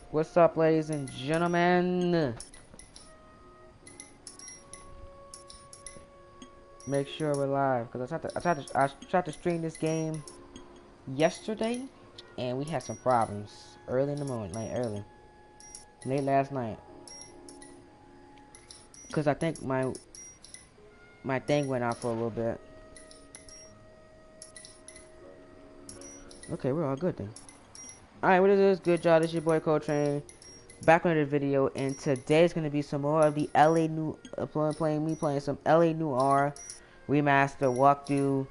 What's up, ladies and gentlemen? Make sure we're live, because I tried to stream this game yesterday, and we had some problems early in the morning, like late last night, because I think my thing went out for a little bit. Okay, we're all good then. All right, what is this? Good job. This is your boy Coltrane, back on the video, and today's gonna be some more of the LA New playing some LA Noire remaster walkthrough.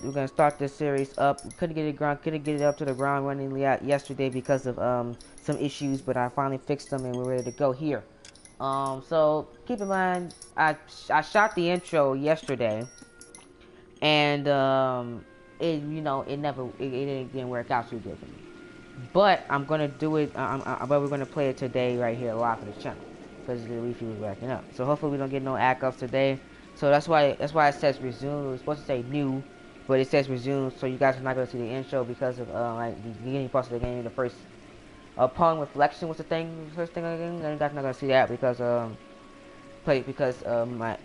We're gonna start this series up. Couldn't get it up to the ground running yesterday because of some issues, but I finally fixed them and we're ready to go here. So keep in mind, I shot the intro yesterday, and it didn't work out too good for me. But I'm gonna do it. But we're gonna play it today right here live for the channel because the Wi-Fi was backing up. So hopefully we don't get no act-ups today. So that's why it says resume. It was supposed to say new, but it says resume. So you guys are not gonna see the intro because of like the beginning part of the game. The first upon reflection was the first thing again. And you guys are not gonna see that because my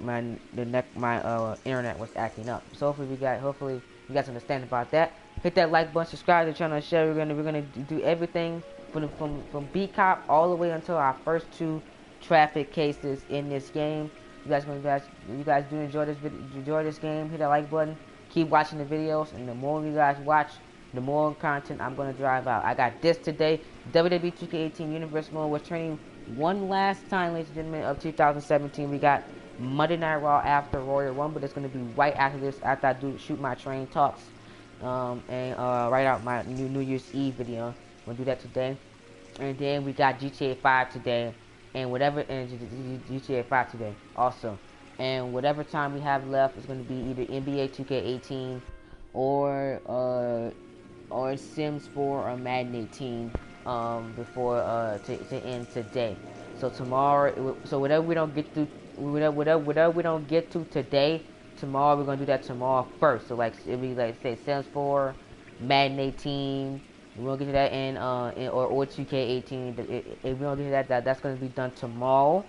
internet was acting up. So hopefully you guys understand about that. Hit that like button, subscribe to the channel, and share. We're gonna do everything from beat cop all the way until our first 2 traffic cases in this game. You guys do enjoy this game. Hit that like button. Keep watching the videos, and the more you guys watch, the more content I'm gonna drive out. I got this today. WWE 2K18 Universe Mode was training one last time, ladies and gentlemen, of 2017. We got Monday Night Raw after Royal Rumble, but it's going to be right after this, after I shoot my train talks, and write out my New Year's Eve video. I'm going to do that today. And then we got GTA 5 today, and GTA 5 today also. And whatever time we have left is going to be either NBA 2K18 or Sims 4 or Madden 18 before to end today. So tomorrow, so whatever we don't get to, whatever we don't get to today, tomorrow we're gonna do that tomorrow first. So like it'll be like say Sims 4, Madden 18. We won't get to that or 2K18. If we don't get to that, that's gonna be done tomorrow.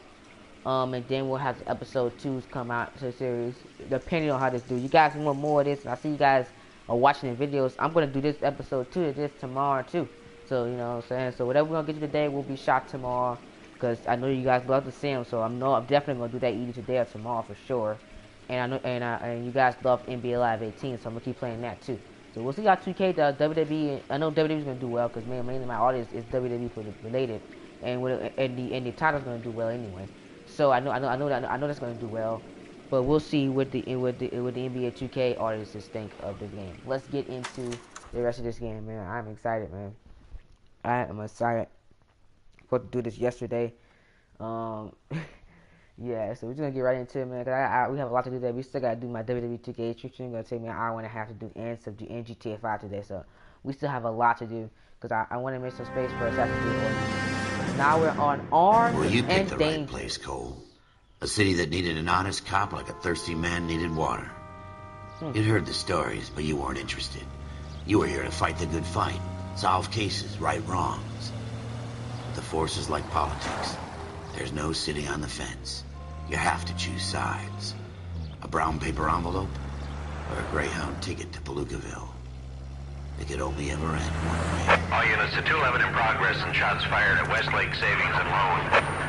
And then we'll have episode 2s come out to the series, depending on how this do. You guys want more of this? I see you guys are watching the videos. I'm gonna do this episode 2 of this tomorrow too. So you know what I'm saying. So whatever we're gonna get you today will be shot tomorrow, because I know you guys love to see them. So I'm definitely gonna do that either today or tomorrow for sure. And I know and you guys love NBA Live 18, so I'm gonna keep playing that too. So we'll see how 2K does. WWE, I know WWE's gonna do well because mainly my audience is WWE related, and the title's gonna do well anyway. So I know that's gonna do well, but we'll see what the NBA 2K artists think of the game. Let's get into the rest of this game, man. I'm excited, man. I am excited. Supposed to do this yesterday. Um, yeah. So we're just gonna get right into it, man. Cause we have a lot to do today. We still gotta do my WWE 2K stream. It's gonna take me an hour and a half to do and GTA 5 today. So we still have a lot to do because I want to make some space for Assassin's Creed 4. Now we're on armed Well, you picked and the dangerous. right place, Cole. A city that needed an honest cop like a thirsty man needed water. You'd heard the stories, but you weren't interested. You were here to fight the good fight, solve cases, right wrongs. The force is like politics. There's no sitting on the fence. You have to choose sides. A brown paper envelope, or a Greyhound ticket to Palookaville. It could only ever end one way. All units to 211 in progress and shots fired at Westlake Savings and Loan,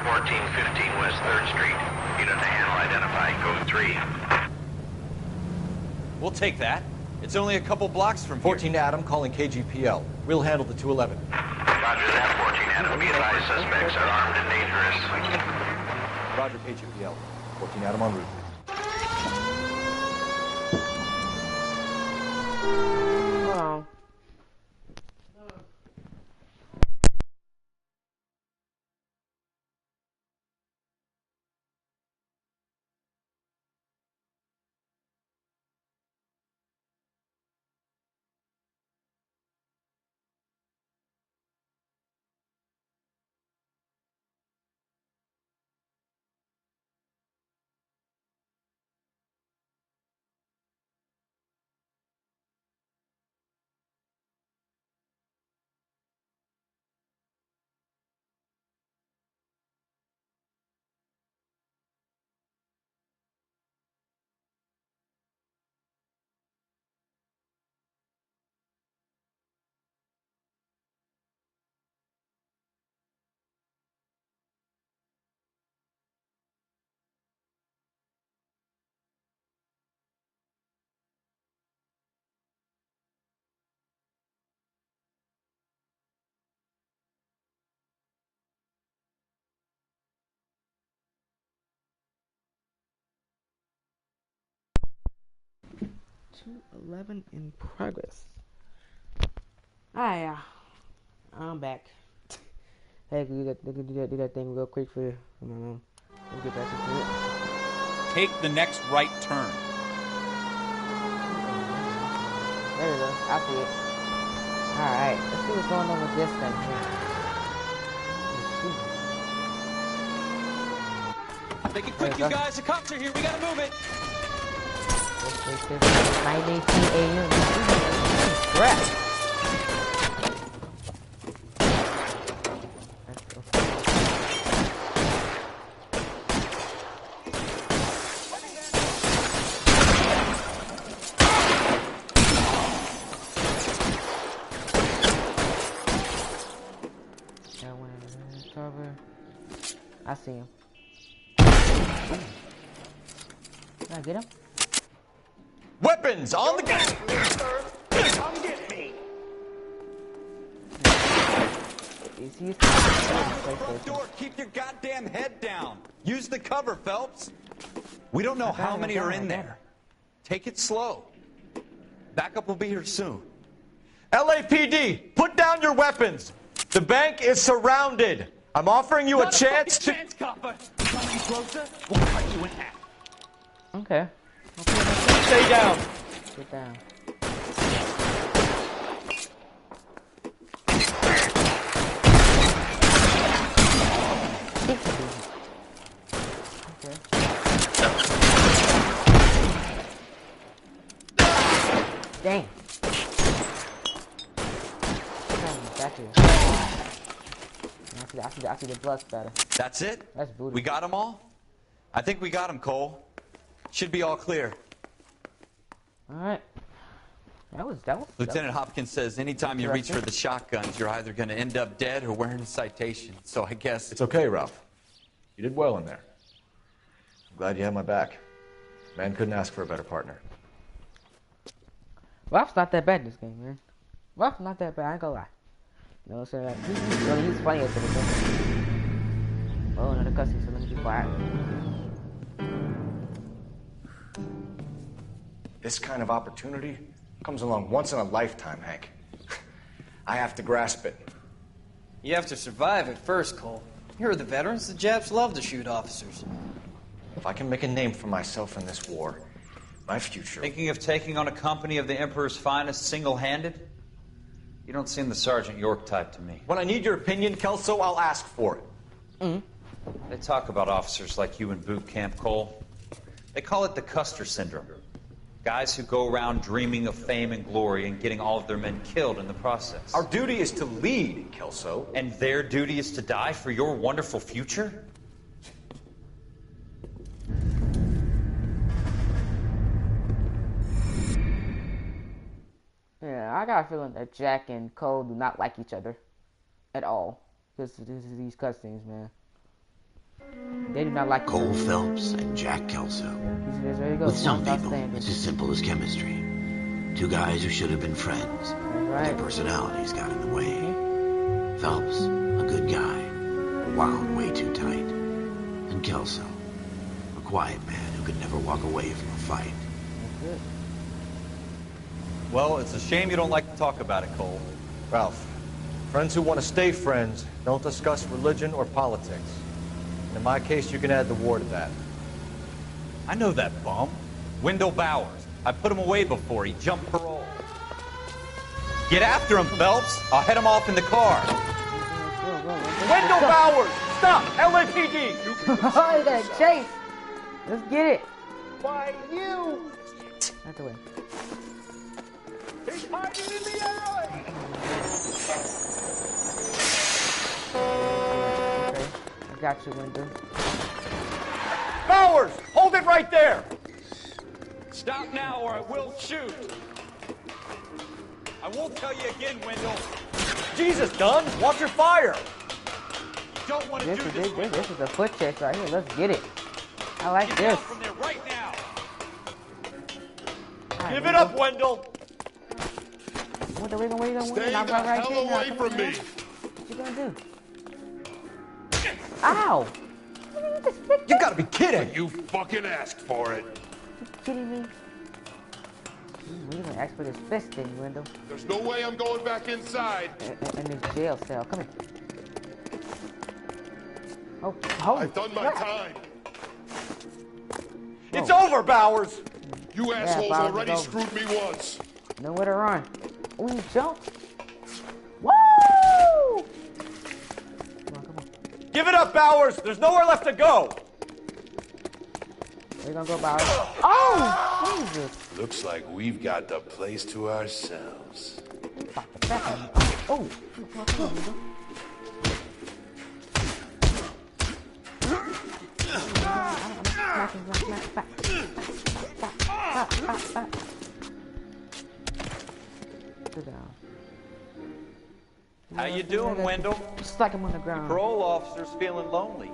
1415 West 3rd Street. Unit to handle identified, code 3. We'll take that. It's only a couple blocks from here. 14 Adam calling KGPL. We'll handle the 211. Roger that, 14 Adam. Be advised, suspects are armed and dangerous. Roger, KGPL. 14 Adam en route. Hold on. 2:11 in progress. Ah, yeah. I'm back. Hey, do that thing real quick for you. We'll get back into it. Take the next right turn. There we go. I see it. Alright, let's see what's going on with this thing here. Make it quick, you guys. The cops are here. We gotta move it. Let's take this 9:18 a.m. Crap. I see him. Can I get him? Weapons on the ground! Come get me! Is he? Front door. Keep your goddamn head down. Use the cover, Phelps. We don't know how many are in there. Take it slow. Backup will be here soon. LAPD, put down your weapons. The bank is surrounded. I'm offering you a chance to... copper. Come any closer, we'll cut you in half. Okay. Stay down. Get down. Okay. Dang. Back here. I see the blood spatter. That's it? That's brutal. We got them all? I think we got them, Cole. Should be all clear. Alright. That was Lieutenant Hopkins says anytime you reach for the shotguns, you're either going to end up dead or wearing a citation. So I guess... It's okay, Ralph. You did well in there. I'm glad you had my back. Man couldn't ask for a better partner. Ralph's not that bad in this game, man. Ralph's not that bad, I ain't gonna lie. You know what I'm saying? He's funny at the game. Oh, another cussing, so let me be quiet. This kind of opportunity comes along once in a lifetime, Hank. I have to grasp it. You have to survive it first, Cole. Here are the veterans. The Japs love to shoot officers. If I can make a name for myself in this war, my future... Thinking of taking on a company of the Emperor's finest single-handed? You don't seem the Sergeant York type to me. When I need your opinion, Kelso, I'll ask for it. They talk about officers like you in boot camp, Cole. They call it the Custer Syndrome. Guys who go around dreaming of fame and glory and getting all of their men killed in the process. Our duty is to lead, Kelso. And their duty is to die for your wonderful future? Yeah, I got a feeling that Jack and Cole do not like each other at all. Because these cutscenes, man. They do not like Cole Phelps and Jack Kelso. There you go. With some people, it's as simple as chemistry. Two guys who should have been friends. Right. Their personalities got in the way. Phelps, a good guy, wound way too tight. And Kelso, a quiet man who could never walk away from a fight. That's it. Well, it's a shame you don't like to talk about it, Cole. Ralph, friends who want to stay friends don't discuss religion or politics. In my case, you can add the war to that. I know that bum. Wendell Bowers. I put him away before. He jumped parole. Get after him, Phelps. I'll head him off in the car. Wendell Bowers! Stop! LAPD! Oh, you gotta chase! Let's get it! Why, you? Out the way. He's hiding in the alley! Okay, I got you, Wendell. Bowers! Hold it right there! Stop now or I will shoot. I won't tell you again, Wendell. Jesus, Dunn! Watch your fire! You don't want to do this, Wendell. This is a foot chase right here. Let's get it. I like Get this. down from there right now. Right, Give it up, Wendell! What are we gonna Stay the hell away from me! What you gonna do? Ow! You gotta be kidding! You fucking asked for it. You kidding me? We're gonna ask for this fist thing, Wendell. There's no way I'm going back inside. In this jail cell. Come here. Oh, I've done my time. It's over, Bowers! You assholes Bowers, already it's over. screwed me once. Nowhere to run. Oh, you jumped. Woo! Come on. Give it up, Bowers! There's nowhere left to go! We're gonna go Bowers. Oh, Jesus. Looks like we've got the place to ourselves. Oh. Sit down. How you doing, Wendell? Stuck him on the ground. Parole officer's feeling lonely.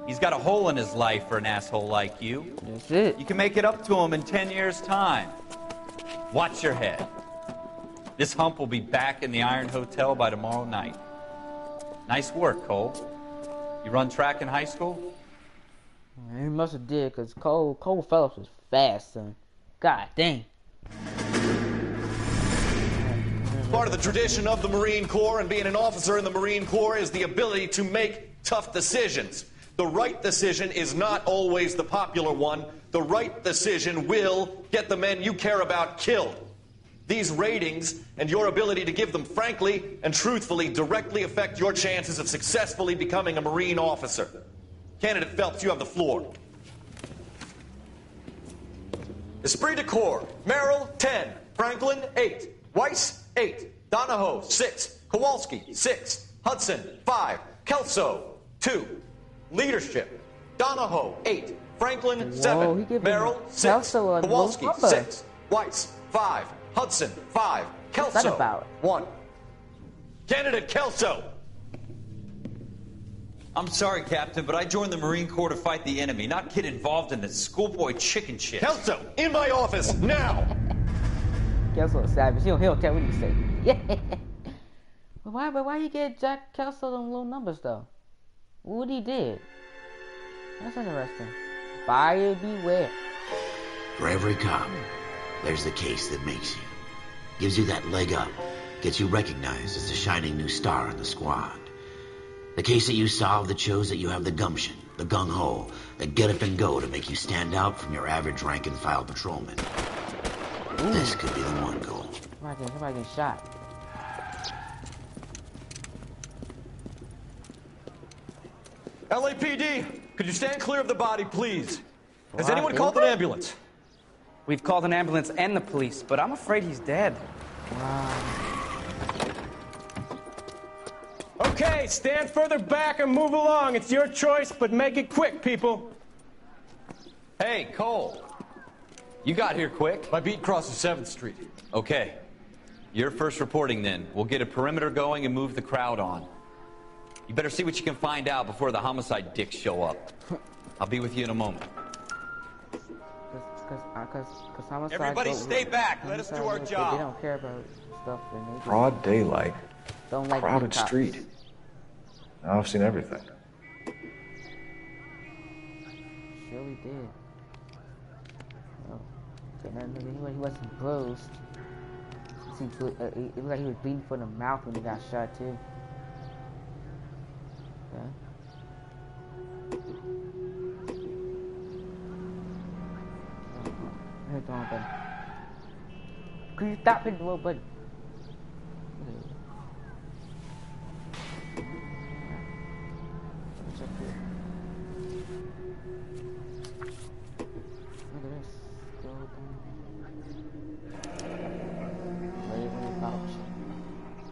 He's got a hole in his life for an asshole like you. That's it. You can make it up to him in 10 years' time. Watch your head. This hump will be back in the Iron Hotel by tomorrow night. Nice work, Cole. You run track in high school? He must have did, because Cole Phillips was fast, son. God dang. Part of the tradition of the Marine Corps and being an officer in the Marine Corps is the ability to make tough decisions. The right decision is not always the popular one. The right decision will get the men you care about killed. These ratings and your ability to give them frankly and truthfully directly affect your chances of successfully becoming a Marine officer. Candidate Phelps, you have the floor. Esprit de Corps, Merrill, 10. Franklin, 8. Weiss, 8. Donahoe, 6. Kowalski, 6. Hudson, 5. Kelso, 2. Leadership, Donahoe, 8. Franklin, 7. Merrill, 6. Kelso Kowalski, 6. Weiss, 5. Hudson, 5. Kelso, 1. Candidate Kelso. I'm sorry, Captain, but I joined the Marine Corps to fight the enemy, not get involved in this schoolboy chicken shit. Kelso, in my office, now! Kelso is savage. He don't care what you say. Yeah. But why you get Jack Kelso them little numbers, though? What he did? That's interesting. Buyer beware. For every cop, there's the case that makes you. Gives you that leg up. Gets you recognized as the shining new star in the squad. The case that you solve that shows that you have the gumption, the gung-ho, the get up and go to make you stand out from your average rank-and-file patrolman. Ooh. This could be the one goal. Somebody getting shot. LAPD, could you stand clear of the body, please? Has anyone called an ambulance? We've called an ambulance and the police, but I'm afraid he's dead. Wow. Okay, stand further back and move along. It's your choice, but make it quick, people. Hey, Cole. You got here quick. My beat crosses 7th Street. Okay. You're first reporting then. We'll get a perimeter going and move the crowd on. You better see what you can find out before the homicide dicks show up. I'll be with you in a moment. Cause homicide. Everybody stay back. Let us do our job. They don't care about stuff. Broad daylight. Don't like crowded street. Now I've seen everything. Surely did. Oh, he wasn't bruised. It looked like he was bleeding from the mouth when he got shot too. Okay. Here's the wrong button. Could you stop hitting the little button?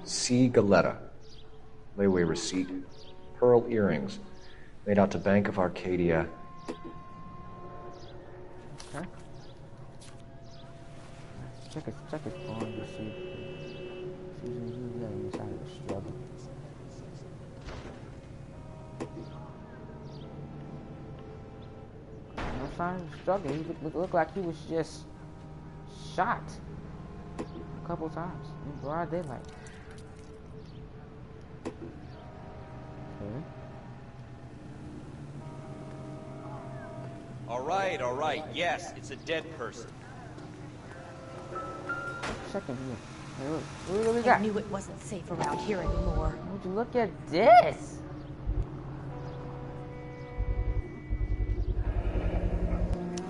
C. Galetta. Layaway receipt. Pearl earrings. Made out to Bank of Arcadia. Okay. Check his phone to see if he's any sign of a struggle. No sign of struggle. He looked like he was just shot a couple times in broad daylight. Okay. All right. Yes, it's a dead person. checking here. What do we got? I knew it wasn't safe around here anymore. Would you look at this?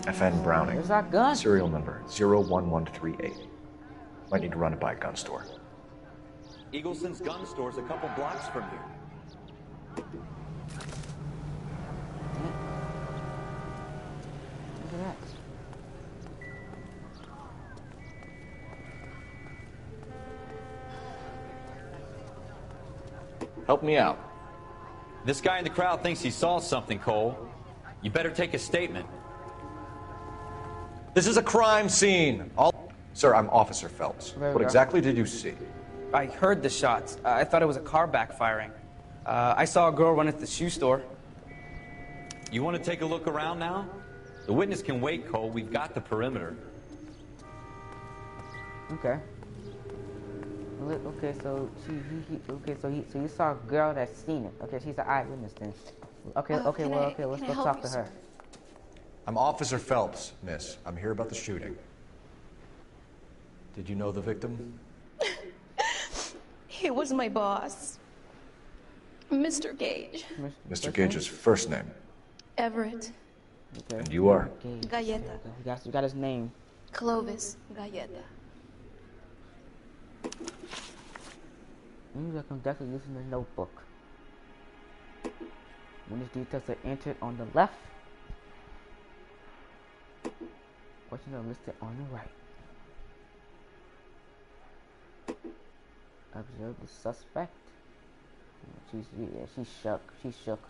FN Browning. Where's our gun? Serial number 01138. Might need to run it by a gun store. Eagleson's gun store's a couple blocks from here. Look at that. Help me out. This guy in the crowd thinks he saw something, Cole. You better take a statement. This is a crime scene. Sir, I'm Officer Phelps. What exactly did you see? I heard the shots. I thought it was a car backfiring. I saw a girl run at the shoe store. You want to take a look around now? The witness can wait, Cole. We've got the perimeter. Okay. Okay, so so you saw a girl that's seen it. Okay, she's an eyewitness then. Okay, let's go talk to her. I'm Officer Phelps, miss. I'm here about the shooting. Did you know the victim? He was my boss, Mr. Gage. Mr. Gage's first name. Everett. Okay. And you are? Galleta. You got his name. Clovis Galleta. I can definitely use in the notebook. Witness details are entered on the left. Questions are listed on the right. Observe the suspect. She's shook. She's shook.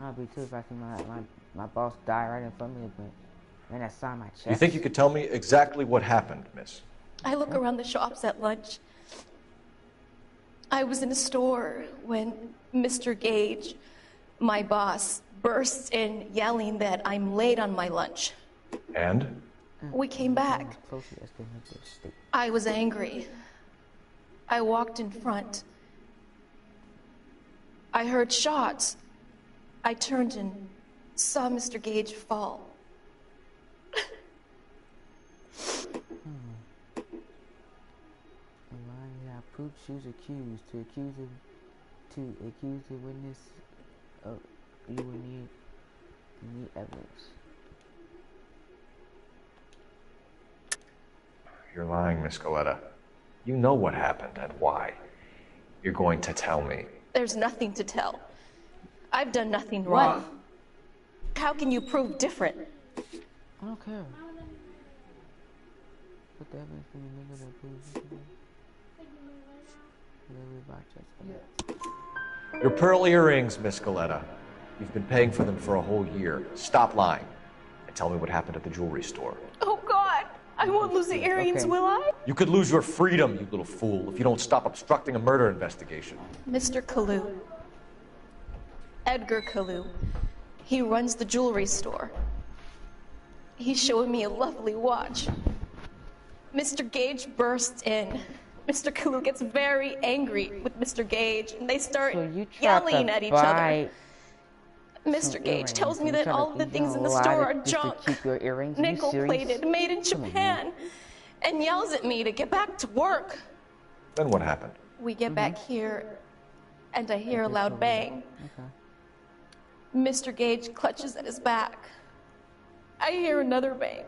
I'll be too if I see my boss die right in front of me, but then I saw my chest. You think you could tell me exactly what happened, miss? I look around the shops at lunch. I was in a store when Mr. Gage, my boss, bursts in yelling that I'm late on my lunch. And? We came back. I was angry. I walked in front. I heard shots. I turned and saw Mr. Gage fall. Proof choose accused to accuse the witness of you will need evidence. You're lying, Miss Galleta. You know what happened and why. You're going to tell me. There's nothing to tell. I've done nothing wrong. How can you prove different? I don't care. Put the evidence from the nigga that proves Your pearl earrings, Miss Galleta. You've been paying for them for a whole year. Stop lying and tell me what happened at the jewelry store. Oh, God! I won't lose the earrings, will I? You could lose your freedom, you little fool, if you don't stop obstructing a murder investigation. Mr. Kalu. Edgar Kalu. He runs the jewelry store. He's showing me a lovely watch. Mr. Gage bursts in. Mr. Kalu gets very angry with Mr. Gage, and they start yelling at each other. Mr. Gage tells me that all of the things in the store are junk, nickel-plated, made in Japan, and yells at me to get back to work. Then what happened? We get back here, and I hear a loud bang. Mr. Gage clutches at his back. I hear another bang,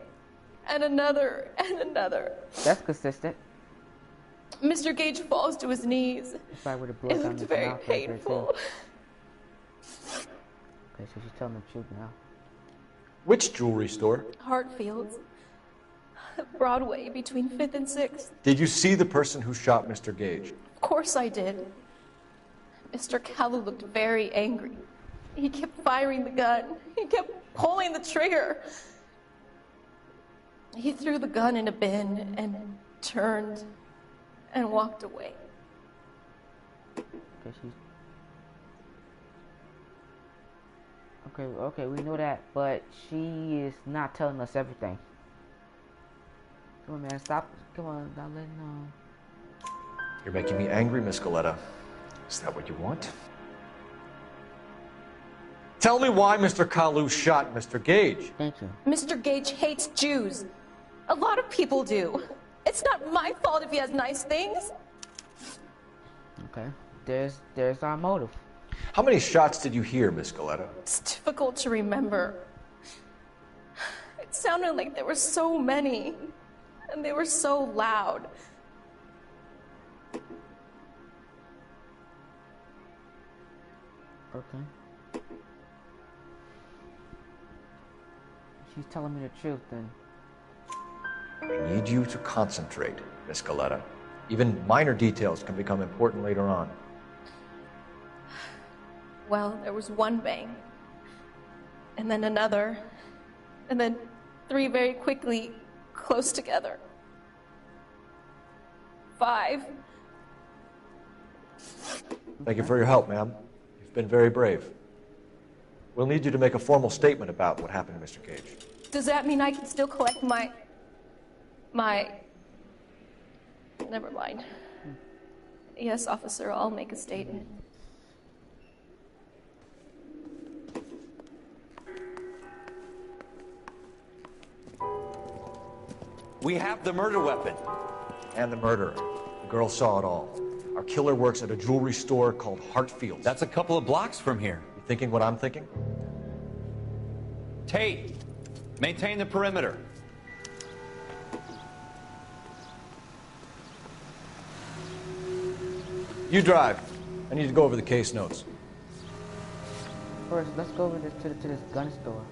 and another, and another. That's consistent. Mr. Gage falls to his knees. It looked very painful. Okay, so she's telling the truth now. Which jewelry store? Hartfield's. Broadway, between 5th and 6th. Did you see the person who shot Mr. Gage? Of course I did. Mr. Kalu looked very angry. He kept firing the gun. He kept pulling the trigger. He threw the gun in a bin and turned and walked away. Okay, we know that, but she is not telling us everything. Come on, man, stop. Come on, don't let You're making me angry, Miss Galleta. Is that what you want? Tell me why Mr. Kalu shot Mr. Gage. Thank you. Mr. Gage hates Jews. A lot of people do. It's not my fault if he has nice things. Okay. There's our motive. How many shots did you hear, Miss Galetta? It's difficult to remember. It sounded like there were so many, and they were so loud. Okay. She's telling me the truth then. I need you to concentrate, Miss Galetta. Even minor details can become important later on. Well, there was one bang, and then another, and then 3 very quickly, close together. 5. Thank you for your help, ma'am. You've been very brave. We'll need you to make a formal statement about what happened to Mr. Cage. Does that mean I can still collect my... Never mind. Yes, officer, I'll make a statement. We have the murder weapon. And the murderer. The girl saw it all. Our killer works at a jewelry store called Hartfield's. That's a couple of blocks from here. You thinking what I'm thinking? Tate, maintain the perimeter. You drive. I need to go over the case notes. First, let's go over to this gun store.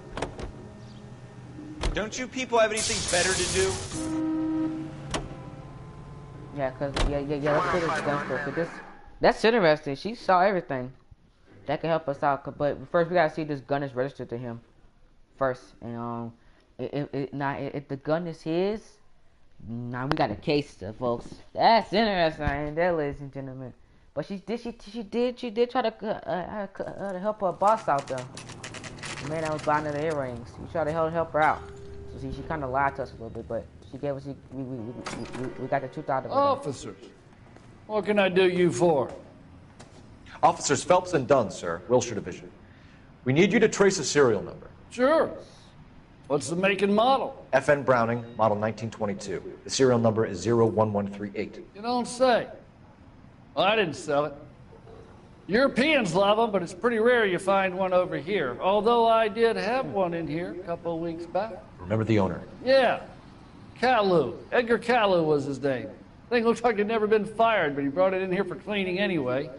Don't you people have anything better to do? Yeah, let's go to this gun store. So that's interesting. She saw everything. That can help us out. But first, we gotta see if this gun is registered to him. First, and if the gun is his, now we got a case, folks. That's interesting, ain't that, ladies and gentlemen? But she did try to help her boss out though. The man that was buying her the earrings. He tried to help her out. So see, she kind of lied to us a little bit, but she gave us we got the truth out of it. Officers, what can I do you for? Officers Phelps and Dunn, sir, Wilshire Division. We need you to trace a serial number. Sure. What's the make and model? FN Browning, model 1922. The serial number is 01138. You don't say. Well, I didn't sell it. Europeans love them, but it's pretty rare you find one over here. Although I did have one in here a couple of weeks back. Remember the owner? Yeah. Kalu. Edgar Kalu was his name. Thing looks like he'd never been fired, but he brought it in here for cleaning anyway.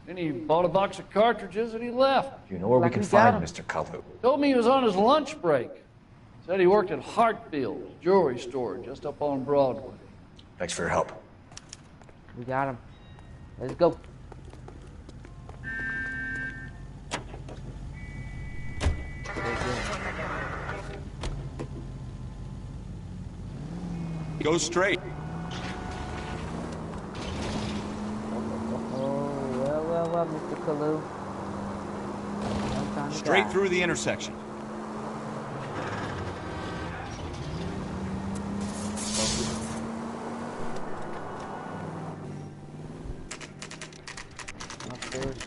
Then he bought a box of cartridges and he left. Do you know where we can find Mr. Kalu? Told me he was on his lunch break. Said he worked at Hartfield's jewelry store just up on Broadway. Thanks for your help. We got him. Let's go. Go straight. Oh, well, Mr. Kalu. Straight through the intersection.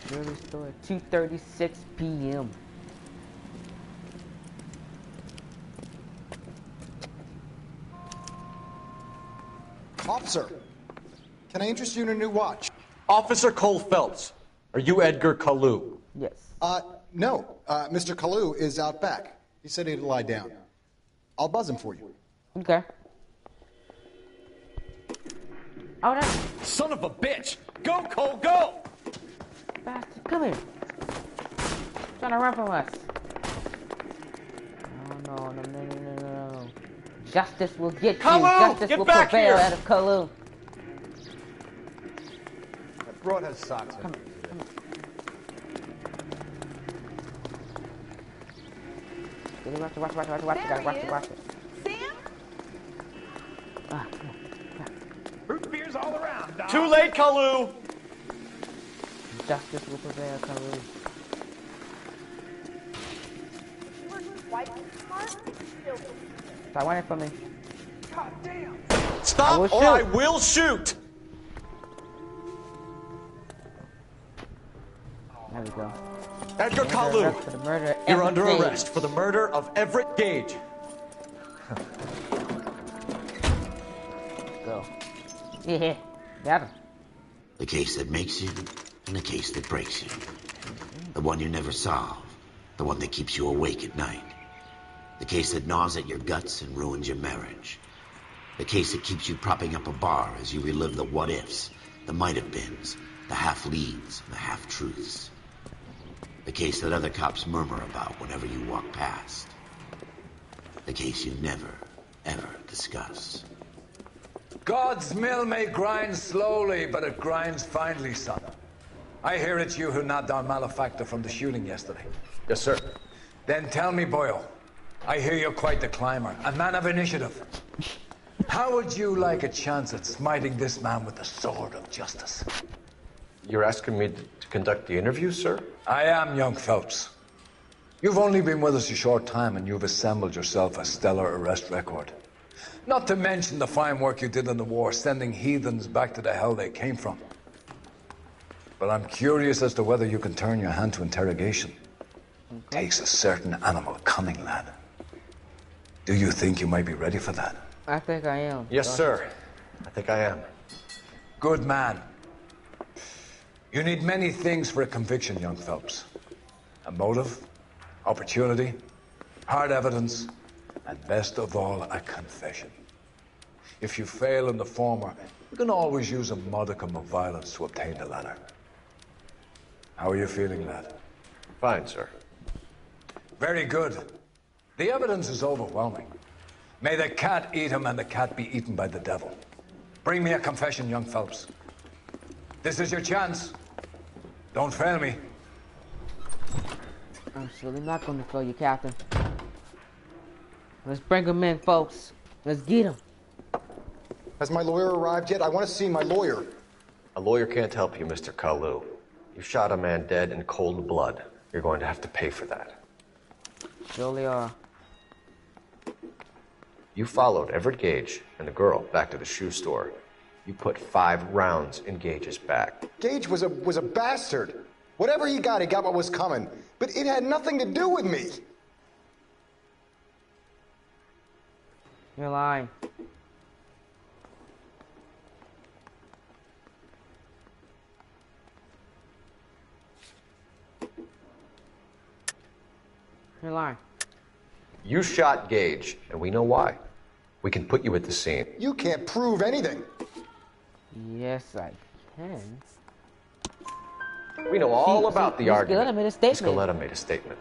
Jewelry store at 2:36 p.m. Officer, can I interest you in a new watch? Officer Cole Phelps, are you Edgar Kalu? Yes. No. Mr. Kalu is out back. He said he'd lie down. I'll buzz him for you. Okay. Oh, that's... Son of a bitch! Go, Cole, go! Bastard, come here. Trying to run from us. Oh, no. Justice will get Kalu, you. Justice get will back prevail here. out of Kalu. That broad has socks. Come here. Watch it. Sam? Ah, Root beers all around, dog. Too late, Kalu! justice will prevail, Kalu. Stop running from me. God damn. Stop or I will shoot! There we go. Edgar Kalu, you're under arrest for the murder of Everett Gage. Yeah, got him. The case that makes you, and the case that breaks you. The one you never solve. The one that keeps you awake at night. The case that gnaws at your guts and ruins your marriage. The case that keeps you propping up a bar as you relive the what-ifs, the might-have-beens, the half-leads, and the half-truths. The case that other cops murmur about whenever you walk past. The case you never, ever discuss. God's mill may grind slowly, but it grinds finely, son. I hear it's you who nabbed our malefactor from the shooting yesterday. Yes, sir. Then tell me, Boyle, I hear you're quite the climber, a man of initiative. How would you like a chance at smiting this man with the sword of justice? You're asking me to conduct the interview, sir? I am, young Phelps. You've only been with us a short time, and you've assembled yourself a stellar arrest record. Not to mention the fine work you did in the war, sending heathens back to the hell they came from. But I'm curious as to whether you can turn your hand to interrogation. Takes a certain animal cunning, lad. Do you think you might be ready for that? I think I am. Yes, sir. I think I am. Good man. You need many things for a conviction, young Phelps. A motive, opportunity, hard evidence, and best of all, a confession. If you fail in the former, you can always use a modicum of violence to obtain the latter. How are you feeling, lad? Fine, sir. Very good. The evidence is overwhelming. May the cat eat him and the cat be eaten by the devil. Bring me a confession, young Phelps. This is your chance. Don't fail me. I'm surely not going to fail you, Captain. Let's bring him in, folks. Let's get him. Has my lawyer arrived yet? I want to see my lawyer. A lawyer can't help you, Mr. Kalu. You shot a man dead in cold blood. You're going to have to pay for that. Surely are. You followed Everett Gage and the girl back to the shoe store. You put 5 rounds in Gage's back. Gage was a bastard. Whatever he got what was coming. But it had nothing to do with me. You're lying. You're lying. You shot Gage, and we know why. We can put you at the scene. You can't prove anything. Yes, I can. We know all about the argument. Miss Scaletta made a statement. Scaletta made a statement.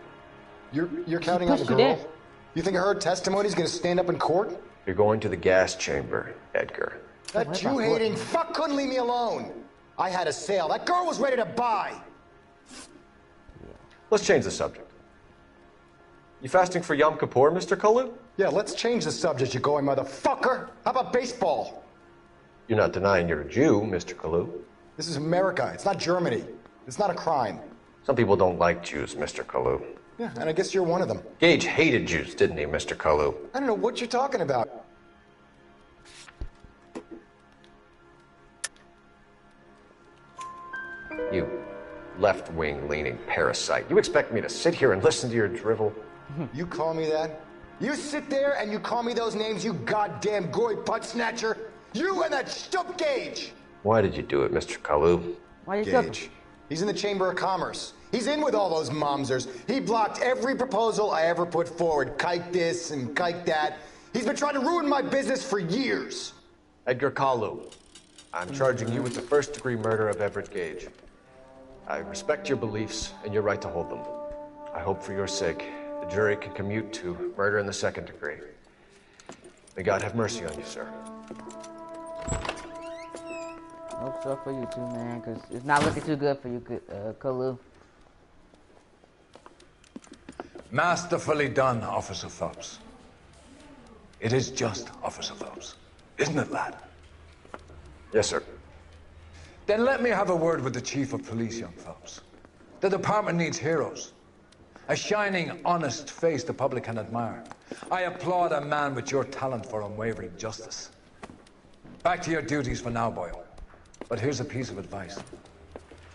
You're counting on the girl? You think her testimony's gonna stand up in court? You're going to the gas chamber, Edgar. That Jew-hating fuck couldn't leave me alone. I had a sale. That girl was ready to buy. Let's change the subject. You fasting for Yom Kippur, Mr. Kalu? Yeah, let's change the subject, you going motherfucker. How about baseball? You're not denying you're a Jew, Mr. Kalu. This is America. It's not Germany. It's not a crime. Some people don't like Jews, Mr. Kalu. Yeah, and I guess you're one of them. Gage hated Jews, didn't he, Mr. Kalu? I don't know what you're talking about. You left-wing leaning parasite. You expect me to sit here and listen to your drivel? You call me that? You sit there and you call me those names, you goddamn goy butt snatcher? You and that stump Gage! Why did you do it, Mr. Kalu? Why you Gage. He's in the Chamber of Commerce. He's in with all those momsers. He blocked every proposal I ever put forward. Kike this and kike that. He's been trying to ruin my business for years. Edgar Kalu, I'm charging you with the first-degree murder of Everett Gage. I respect your beliefs and your right to hold them. I hope for your sake the jury can commute to murder in the second degree. May God have mercy on you, sir. Hope so for you too, man, because it's not looking too good for you, Kalu. Masterfully done, Officer Phelps. It is just Officer Phelps, isn't it, lad? Yes, sir. Then let me have a word with the Chief of Police, young Phelps. The department needs heroes. A shining, honest face the public can admire. I applaud a man with your talent for unwavering justice. Back to your duties for now, Boyle. But here's a piece of advice.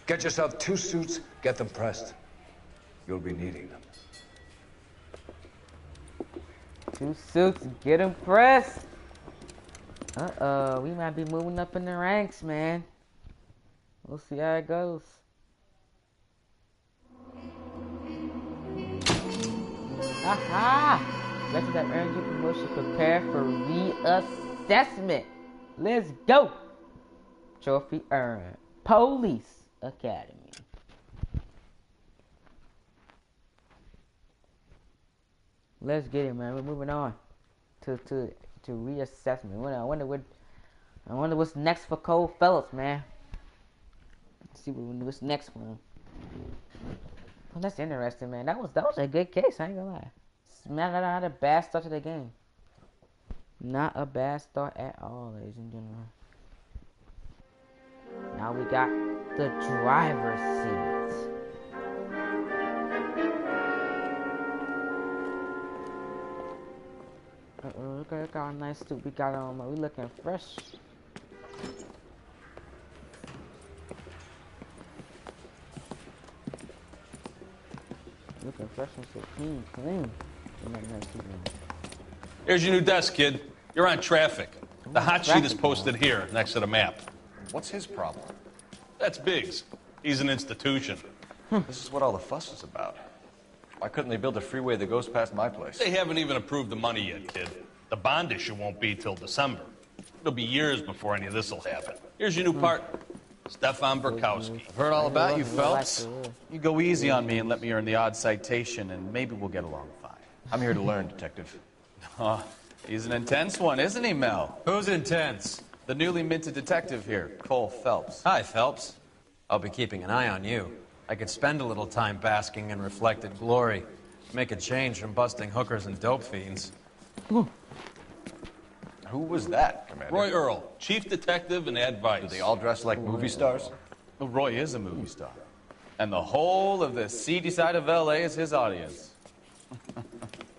Get yourself 2 suits, get them pressed. You'll be needing them. 2 suits, get them pressed. We might be moving up in the ranks, man. We'll see how it goes. Aha! Let's that earned you promotion. Prepare for reassessment. Let's go. Trophy earned. Police Academy. Let's get it, man. We're moving on to reassessment. I wonder what's next for Cole Phillips, man. Let's see what's next for him. Well, that's interesting, man. That was a good case. I ain't gonna lie. Not a bad start to the game. Not a bad start at all, ladies and gentlemen. Now we got the driver's seat. Look at how nice suit we got on. We looking fresh. Looking fresh and so clean. Here's your new desk, kid. You're on traffic. The hot sheet is posted here, next to the map. What's his problem? That's Biggs. He's an institution. This is what all the fuss is about. Why couldn't they build a freeway that goes past my place? They haven't even approved the money yet, kid. The bond issue won't be till December. It'll be years before any of this will happen. Here's your new partner, Stefan Burkowski. I've heard all about you, Phelps. You go easy on me and let me earn the odd citation, and maybe we'll get along fine. I'm here to learn, Detective. Oh, he's an intense one, isn't he, Mel? Who's intense? The newly minted detective here, Cole Phelps. Hi, Phelps. I'll be keeping an eye on you. I could spend a little time basking in reflected glory. Make a change from busting hookers and dope fiends. Who was that, Commander? Roy Earl, chief detective and advice. Do they all dress like movie stars? Well, Roy is a movie star. And the whole of the seedy side of L.A. is his audience.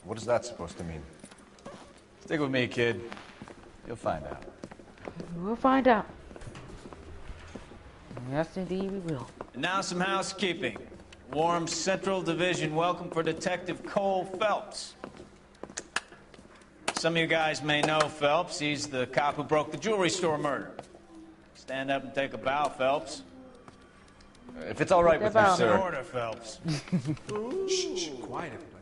What is that supposed to mean? Stick with me, kid. You'll find out. We'll find out. Yes, indeed we will. And now some housekeeping. Warm Central Division welcome for Detective Cole Phelps. Some of you guys may know Phelps. He's the cop who broke the jewelry store murder. Stand up and take a bow, Phelps. If it's all right with you, sir. In order, Phelps. Shh, quiet, everybody.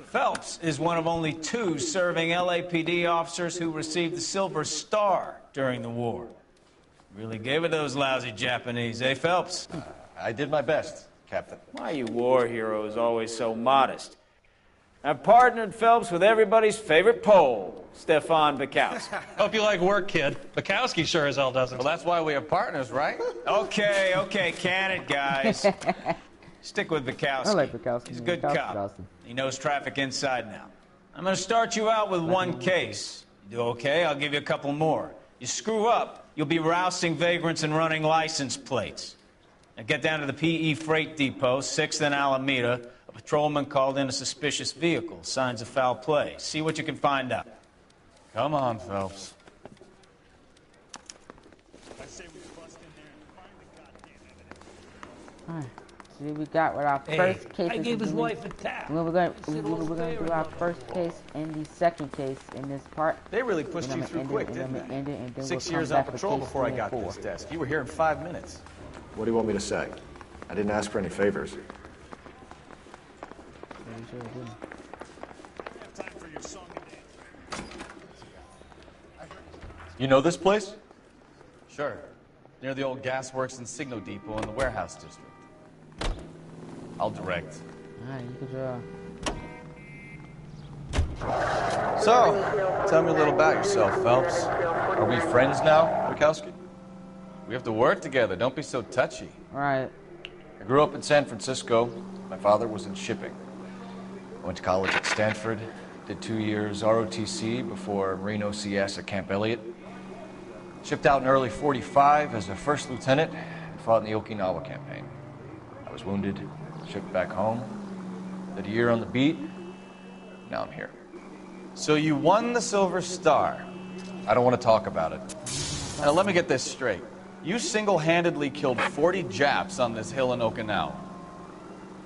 Phelps is one of only 2 serving LAPD officers who received the Silver Star during the war. Really gave it those lousy Japanese, eh, Phelps? I did my best, Captain. Why you war heroes always so modest? I've partnered Phelps with everybody's favorite Pole, Stefan Bukowski. Hope you like work, kid. Bukowski sure as hell doesn't. Well, that's why we have partners, right? Okay, can it, guys. Stick with Bukowski. I like Bukowski. He's a good Bukowski's cop. awesome. He knows traffic inside now. I'm going to start you out with one case. You do okay, I'll give you a couple more. You screw up, you'll be rousting vagrants and running license plates. Now get down to the PE Freight Depot, 6th and Alameda. A patrolman called in a suspicious vehicle. Signs of foul play. See what you can find out. Come on, Phelps. I say we bust in there and find the goddamn evidence. Alright. See what we got with our first case. I gave his wife a tap. We're gonna do our first case and the second case in this part. They really pushed you through quick, didn't they? 6 years on patrol before I got to this desk. You were here in 5 minutes. What do you want me to say? I didn't ask for any favors. You know this place? Sure. Near the old gasworks and signal depot in the warehouse district. I'll direct. Alright, you can So, tell me a little about yourself, Phelps. Are we friends now, Bukowski? We have to work together. Don't be so touchy. Alright. I grew up in San Francisco. My father was in shipping. I went to college at Stanford, did 2 years ROTC before Marine OCS at Camp Elliott. Shipped out in early '45 as a first lieutenant and fought in the Okinawa campaign. I was wounded, shipped back home, did a year on the beat. Now I'm here. So you won the Silver Star. I don't want to talk about it. Now let me get this straight. You single-handedly killed 40 Japs on this hill in Okinawa.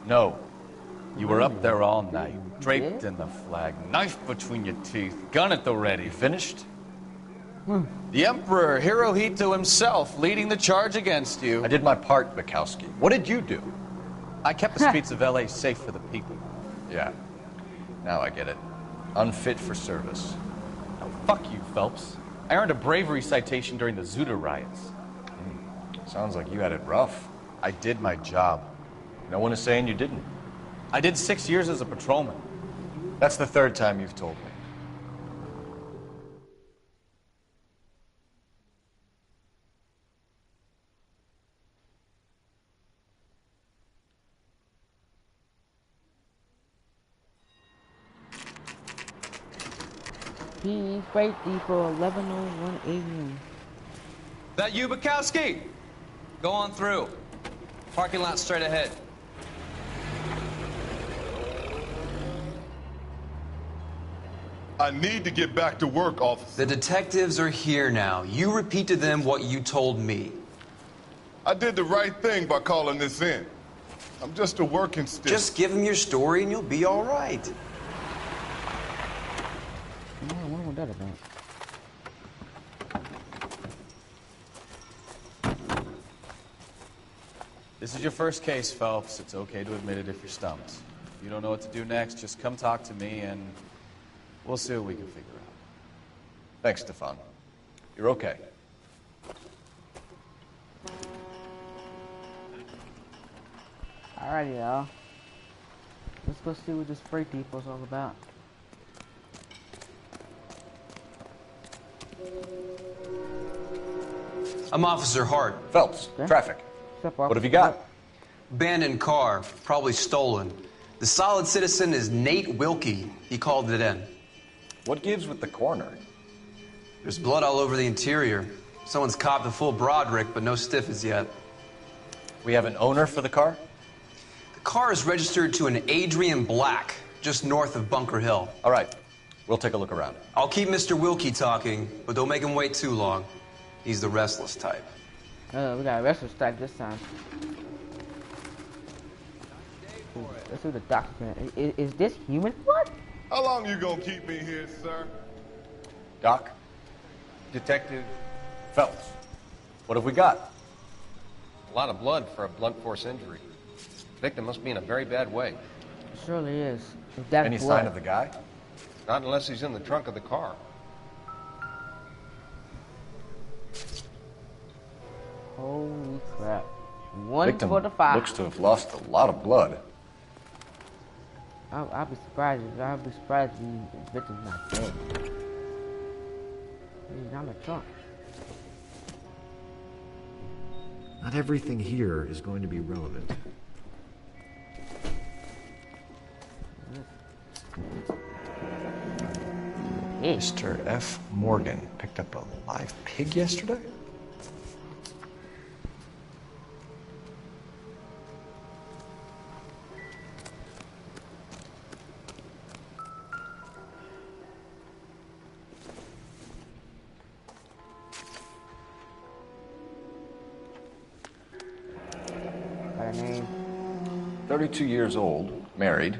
No. You were up there all night, draped in the flag, knife between your teeth, gun at the ready. Finished? The Emperor Hirohito himself leading the charge against you. I did my part, Bukowski. What did you do? I kept the streets of L.A. safe for the people. Yeah. Now I get it. Unfit for service. Now, fuck you, Phelps. I earned a bravery citation during the Zuda riots. Sounds like you had it rough. I did my job. No one is saying you didn't. I did 6 years as a patrolman. That's the third time you've told me. He's Freight Depot, 11:01 a.m. That you, Bukowski? Go on through. Parking lot straight ahead. I need to get back to work, officer. The detectives are here now. You repeat to them what you told me. I did the right thing by calling this in. I'm just a working stiff. Just give them your story and you'll be all right. What was that about? This is your first case, Phelps. It's okay to admit it if you're stumped. If you don't know what to do next, just come talk to me and we'll see what we can figure out. Thanks, Stefan. You're okay. Alrighty, y'all. Let's go see what this Freight Depot's all about. I'm Officer Hart. Phelps, traffic. What have you got? Abandoned car, probably stolen. The solid citizen is Nate Wilkie. He called it in. What gives with the coroner? There's blood all over the interior. Someone's copped a full Broderick, but no stiff as yet. We have an owner for the car? The car is registered to an Adrian Black, just north of Bunker Hill. All right. We'll take a look around. I'll keep Mr. Wilkie talking, but don't make him wait too long. He's the restless type. We got a restless type this time. Let's see what the doctor can. Is this human blood? How long you gonna keep me here, sir? Doc? Detective Phelps. What have we got? A lot of blood for a blunt force injury. Victim must be in a very bad way. It surely is. If that's Any blood. sign of the guy? Not unless he's in the trunk of the car. Holy crap. One Victim for the five. looks to have lost a lot of blood. I'll be surprised if the victim's not dead. He's not in the trunk. Not everything here is going to be relevant. Mr. F. Morgan picked up a live pig yesterday? Got a name. 32 years old, married.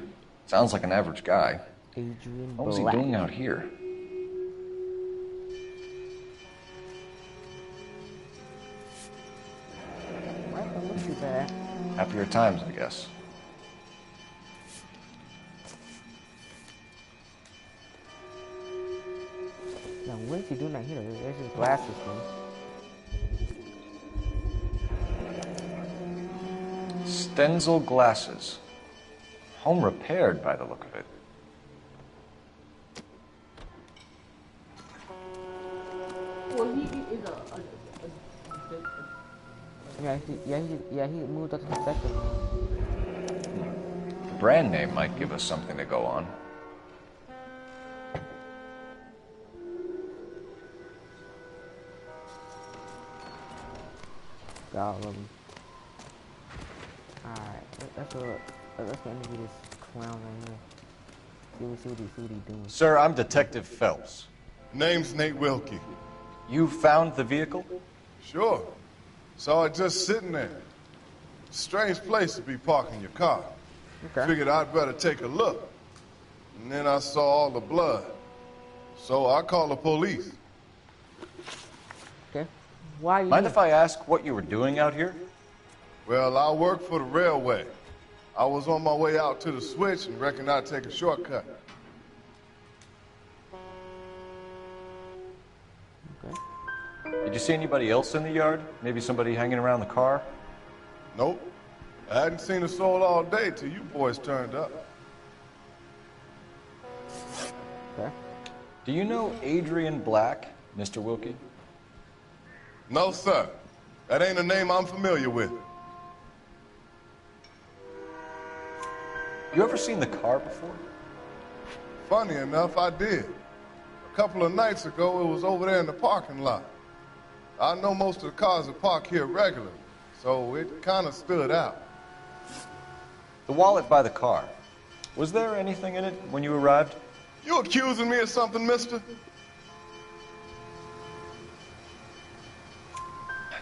Sounds like an average guy. Adrian What was he Black. doing out here? Well, don't look too bad. Happier times, I guess. Now, what is he doing out here? There's his glasses, man. Stenzel glasses. Home repaired by the look of it. Well, he is yeah, he moved up to detective. The brand name might give us something to go on. Alright, let's go interview this clown right here. See what he doing. Sir, I'm Detective Phelps. Name's Nate Wilkie. You found the vehicle? Sure. Saw it just sitting there. Strange place to be parking your car. Okay. Figured I'd better take a look. And then I saw all the blood. So I called the police. Okay. Why you Mind here? if I ask what you were doing out here? Well, I work for the railway. I was on my way out to the switch and reckoned I'd take a shortcut. Did you see anybody else in the yard? Maybe somebody hanging around the car? Nope. I hadn't seen a soul all day till you boys turned up. Okay. Do you know Adrian Black, Mr. Wilkie? No, sir. That ain't a name I'm familiar with. You ever seen the car before? Funny enough, I did. A couple of nights ago, it was over there in the parking lot. I know most of the cars are parked here regularly, so it kind of stood out. The wallet by the car. Was there anything in it when you arrived? You accusing me of something, mister?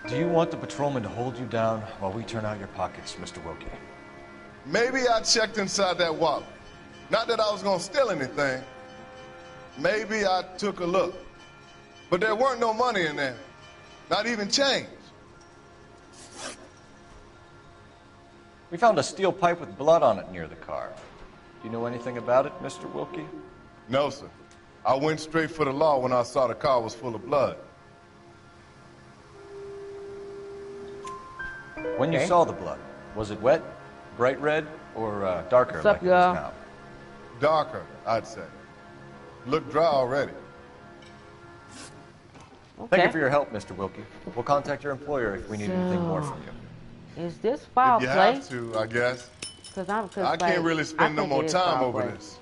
Do you want the patrolman to hold you down while we turn out your pockets, Mr. Wilkie? Maybe I checked inside that wallet. Not that I was gonna steal anything. Maybe I took a look. But there weren't no money in there. Not even change. We found a steel pipe with blood on it near the car. Do you know anything about it, Mr. Wilkie? No, sir. I went straight for the law when I saw the car was full of blood. When you saw the blood, was it wet, bright red, or darker What's up, like it is y'all? now? Darker, I'd say. Looked dry already. Thank you for your help, Mr. Wilkie. We'll contact your employer if we need anything more from you. Is this foul If you play? have to, I guess. Cause I can't really spend no more time over this.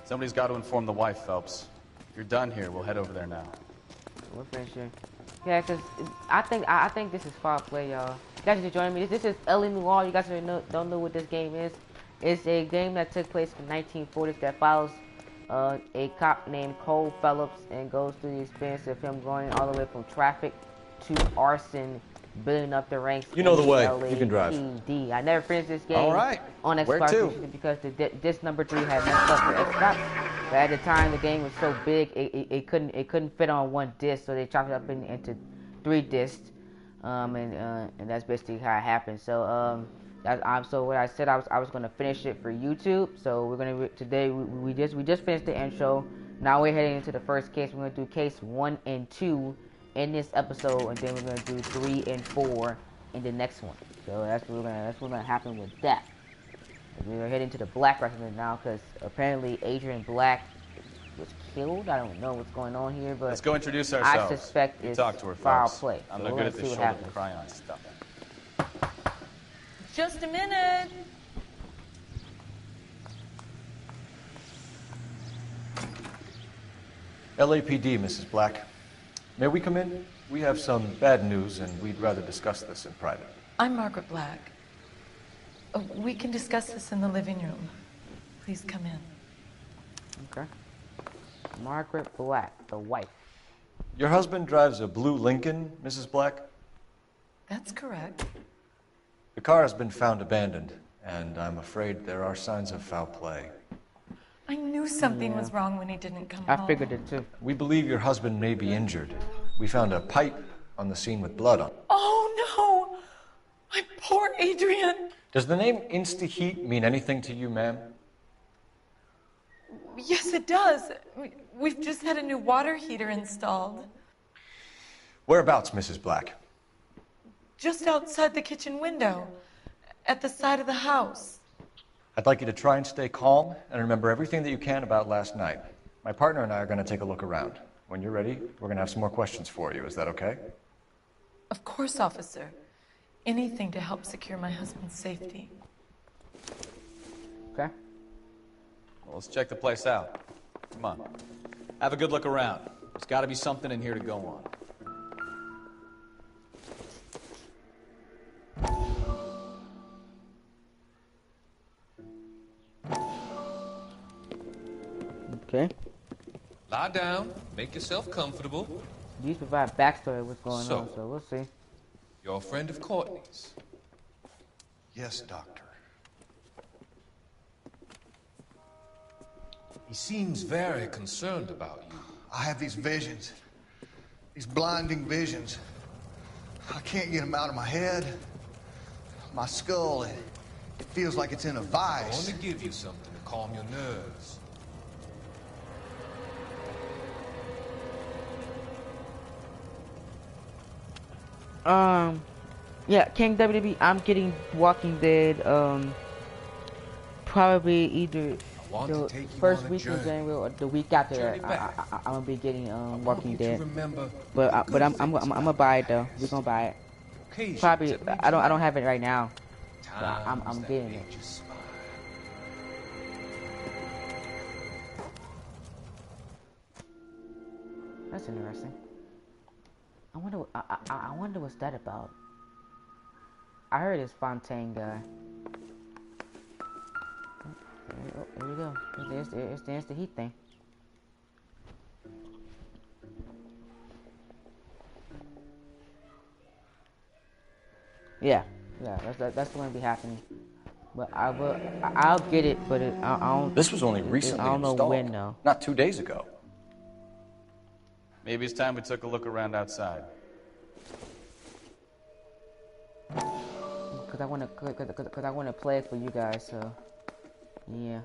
Somebody's got to inform the wife, Phelps. If you're done here, we'll head over there now. We're finishing. Yeah, cause I think this is foul play, y'all. You guys are joining me. This is Noire. You guys don't know what this game is. It's a game that took place in the 1940s that follows a cop named Cole Phillips and goes through the experience of him going all the way from traffic to arson, building up the ranks. You know the way. LAPD. You can drive. I never finished this game All right. on Where Xbox to? because disc number 3 had messed up for Xbox. But at the time, the game was so big, it couldn't fit on one disc, so they chopped it up into 3 discs, and that's basically how it happened. So so what I said I was gonna finish it for YouTube. So we're gonna today we just finished the intro. Now we're heading into the first case. We're gonna do case 1 and 2 in this episode, and then we're gonna do 3 and 4 in the next one. So that's what's gonna happen with that. We're heading to the Black Resident now because apparently Adrian Black was killed. I don't know what's going on here, but Let's go introduce ourselves. I suspect You it's talk to her, foul folks. play. I'm So no we're good gonna at see this what shoulder happens. to cry on stuff. Just a minute. LAPD, Mrs. Black. May we come in? We have some bad news, and we'd rather discuss this in private. I'm Margaret Black. We can discuss this in the living room. Please come in. Okay. Margaret Black, the wife. Your husband drives a blue Lincoln, Mrs. Black? That's correct. The car has been found abandoned, and I'm afraid there are signs of foul play. I knew something was wrong when he didn't come I home. figured it too. We believe your husband may be injured. We found a pipe on the scene with blood on it. Oh, no! My poor Adrian! Does the name Insta-Heat mean anything to you, ma'am? Yes, it does. We've just had a new water heater installed. Whereabouts, Mrs. Black? Just outside the kitchen window. At the side of the house. I'd like you to try and stay calm and remember everything that you can about last night. My partner and I are going to take a look around. When you're ready, we're going to have some more questions for you. Is that okay? Of course, officer. Anything to help secure my husband's safety. Okay. Well, let's check the place out. Come on. Have a good look around. There's got to be something in here to go on. Okay. Lie down. Make yourself comfortable. These provide backstory of what's going So- on, so we'll see. You're a friend of Courtney's. Yes, Doctor. He seems very concerned about you. I have these visions. These blinding visions. I can't get them out of my head. My skull, it feels like it's in a I vice. want to give you something to calm your nerves. Yeah, King WB, I'm getting Walking Dead, probably either the first week in January or the week after that. I'm gonna be getting Walking Dead. But I'm gonna buy it though. We're gonna buy it. Probably I don't have it right now. But I'm getting it. That's interesting. I wonder what's that about. I heard it's Fontaine guy. Oh, here we go. It's the instant heat thing. Yeah, that's going to be happening. But I'll get it. But I don't. This was only recently I don't know installed. when though. Not 2 days ago. Maybe it's time we took a look around outside. Cause I wanna play it for you guys. So yeah.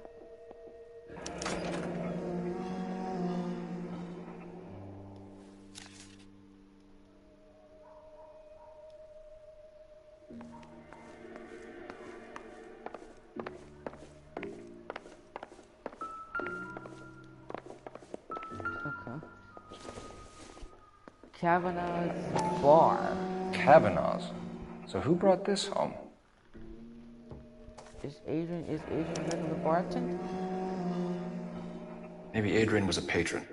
Kavanaugh's bar. Kavanaugh's? So who brought this home? Is Adrian regular bartender? Maybe Adrian was a patron.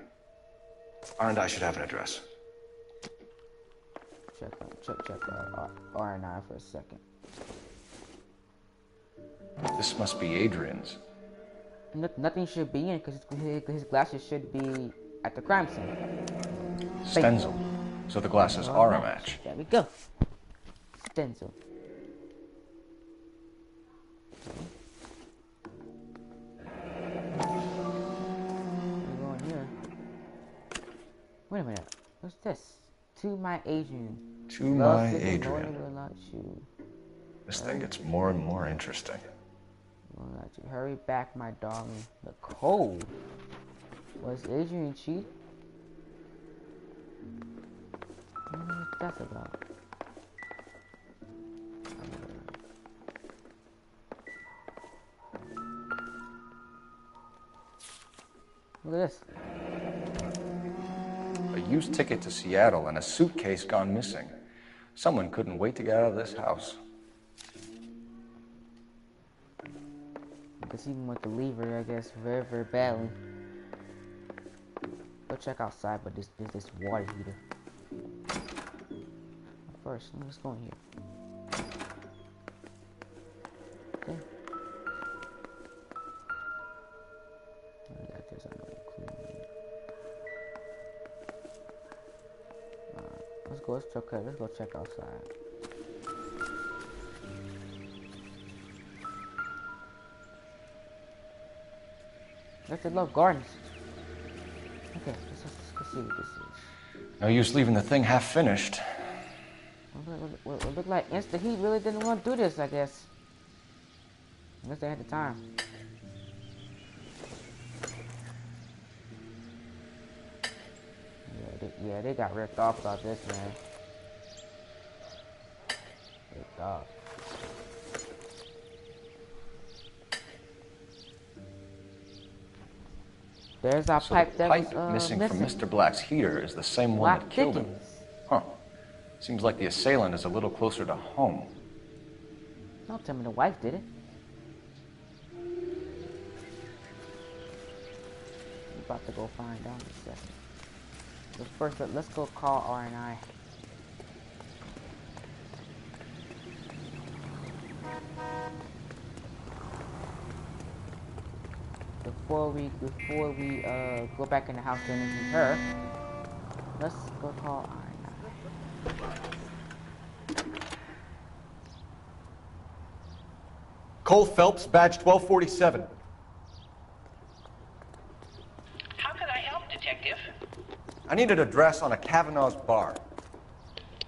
R&I should have an address. Check R&I for a second. This must be Adrian's. Nothing should be in because his glasses should be at the crime scene. Stencil. So the glasses are a match. There we go. Stencil. We're going here. Wait a minute. What's this? To my Adrian. To my Adrian. This thing gets more and more interesting. Hurry back, my darling. The cold. Was Adrian cheat? I don't know what that's about. Look at this. A used ticket to Seattle and a suitcase gone missing. Someone couldn't wait to get out of this house. Because even with the lever, I guess, very, very badly. Go check outside, but there's this water heater. First, let's go in here. Okay. Let's go check outside. Let's love gardens. Okay, let's see what this is. No use leaving the thing half finished. Well, it looked like Insta Heat really didn't want to do this, I guess. Unless they had the time. Yeah, they got ripped off about this, man. Ripped off. There's our pipe that was missing from Mr. Black's heater is the same one that killed him. Huh. Seems like the assailant is a little closer to home. Don't tell me the wife did it. I'm about to go find out in a second. But first, let's go call R&I. Before we go back in the house to interview her, let's go call R&I. Cole Phelps, badge 1247. I need an address on a Kavanaugh's bar.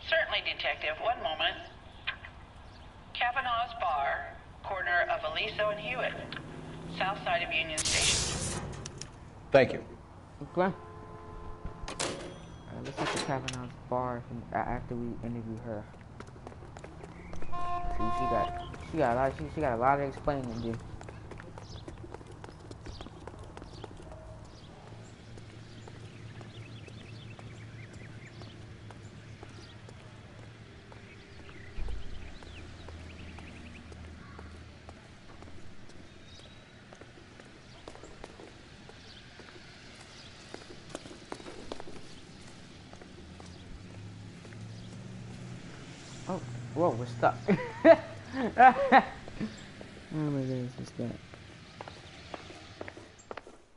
Certainly, Detective. One moment. Kavanaugh's Bar, corner of Aliso and Hewitt, south side of Union Station. Thank you. Okay. Let's look at Kavanaugh's bar after we interview her. See, she got a lot of explaining to do. Oh, whoa, we're stuck. Oh my goodness, what's that?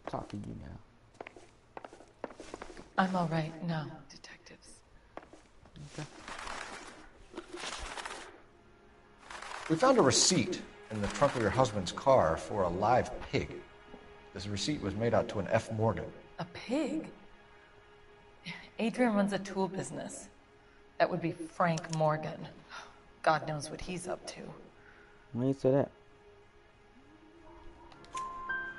Talk to you now. I'm all right now, detectives. Okay. We found a receipt in the trunk of your husband's car for a live pig. This receipt was made out to an F. Morgan. A pig? Adrian runs a tool business. That would be Frank Morgan. God knows what he's up to. Why do you say that?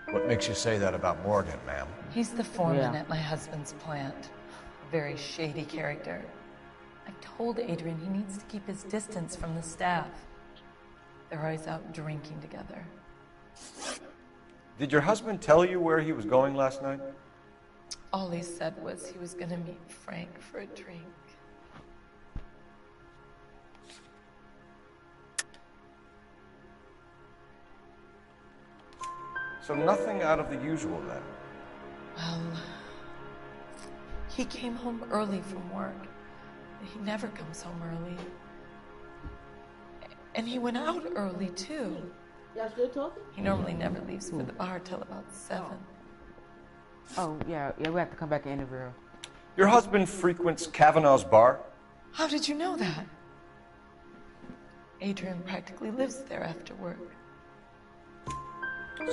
What makes you say that about Morgan, ma'am? He's the foreman at my husband's plant. A very shady character. I told Adrian he needs to keep his distance from the staff. They're always out drinking together. Did your husband tell you where he was going last night? All he said was he was gonna meet Frank for a drink. So nothing out of the usual then? Well, he came home early from work. He never comes home early. And he went out early, too. Y'all still talking? He normally never leaves for the bar till about 7. Oh, yeah, we have to come back and interview her. Your husband frequents Kavanaugh's bar? How did you know that? Adrian practically lives there after work.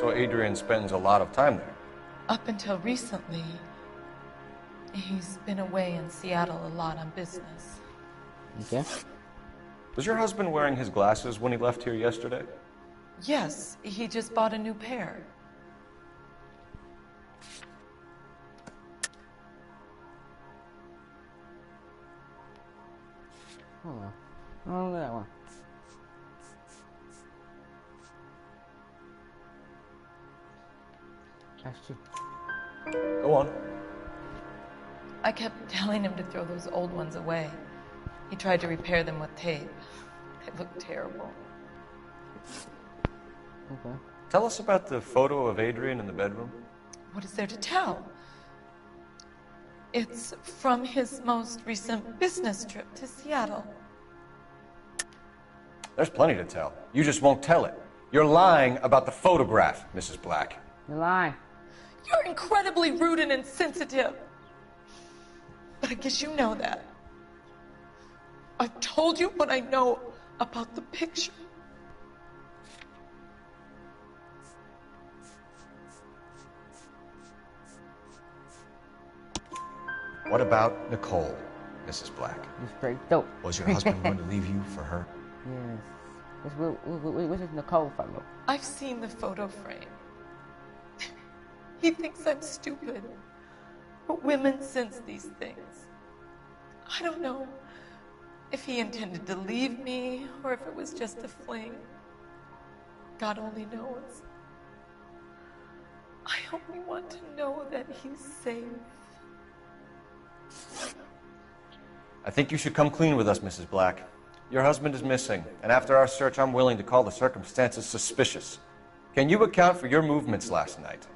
So Adrian spends a lot of time there? Up until recently, he's been away in Seattle a lot on business. Okay. Was your husband wearing his glasses when he left here yesterday? Yes, he just bought a new pair. Hold on. Oh, that one. That's true. Go on. I kept telling him to throw those old ones away. He tried to repair them with tape. They looked terrible. Okay. Tell us about the photo of Adrian in the bedroom. What is there to tell? It's from his most recent business trip to Seattle. There's plenty to tell. You just won't tell it. You're lying about the photograph, Mrs. Black. You're lying. You're incredibly rude and insensitive. But I guess you know that. I've told you what I know about the picture. What about Nicole, Mrs. Black? You straight dope. Was your husband going to leave you for her? Yes. What's this Nicole fellow? I've seen the photo frame. He thinks I'm stupid. But women sense these things. I don't know if he intended to leave me or if it was just a fling. God only knows. I only want to know that he's safe. I think you should come clean with us, Mrs. Black. Your husband is missing, and after our search, I'm willing to call the circumstances suspicious. Can you account for your movements last night?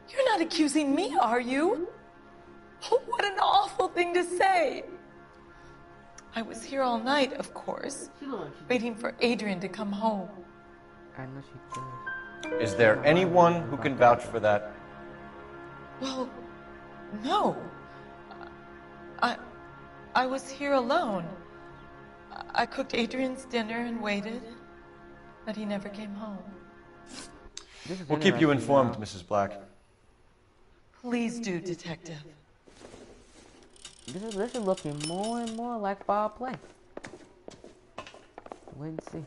You're not accusing me, are you? Oh, what an awful thing to say. I was here all night, of course, waiting for Adrian to come home. I know she does. Is there anyone who can vouch for that? Well, no. I was here alone. I cooked Adrian's dinner and waited, but he never came home. We'll keep you informed, Mrs. Black. Please do, Detective. This is looking more and more like foul play. Wait and see.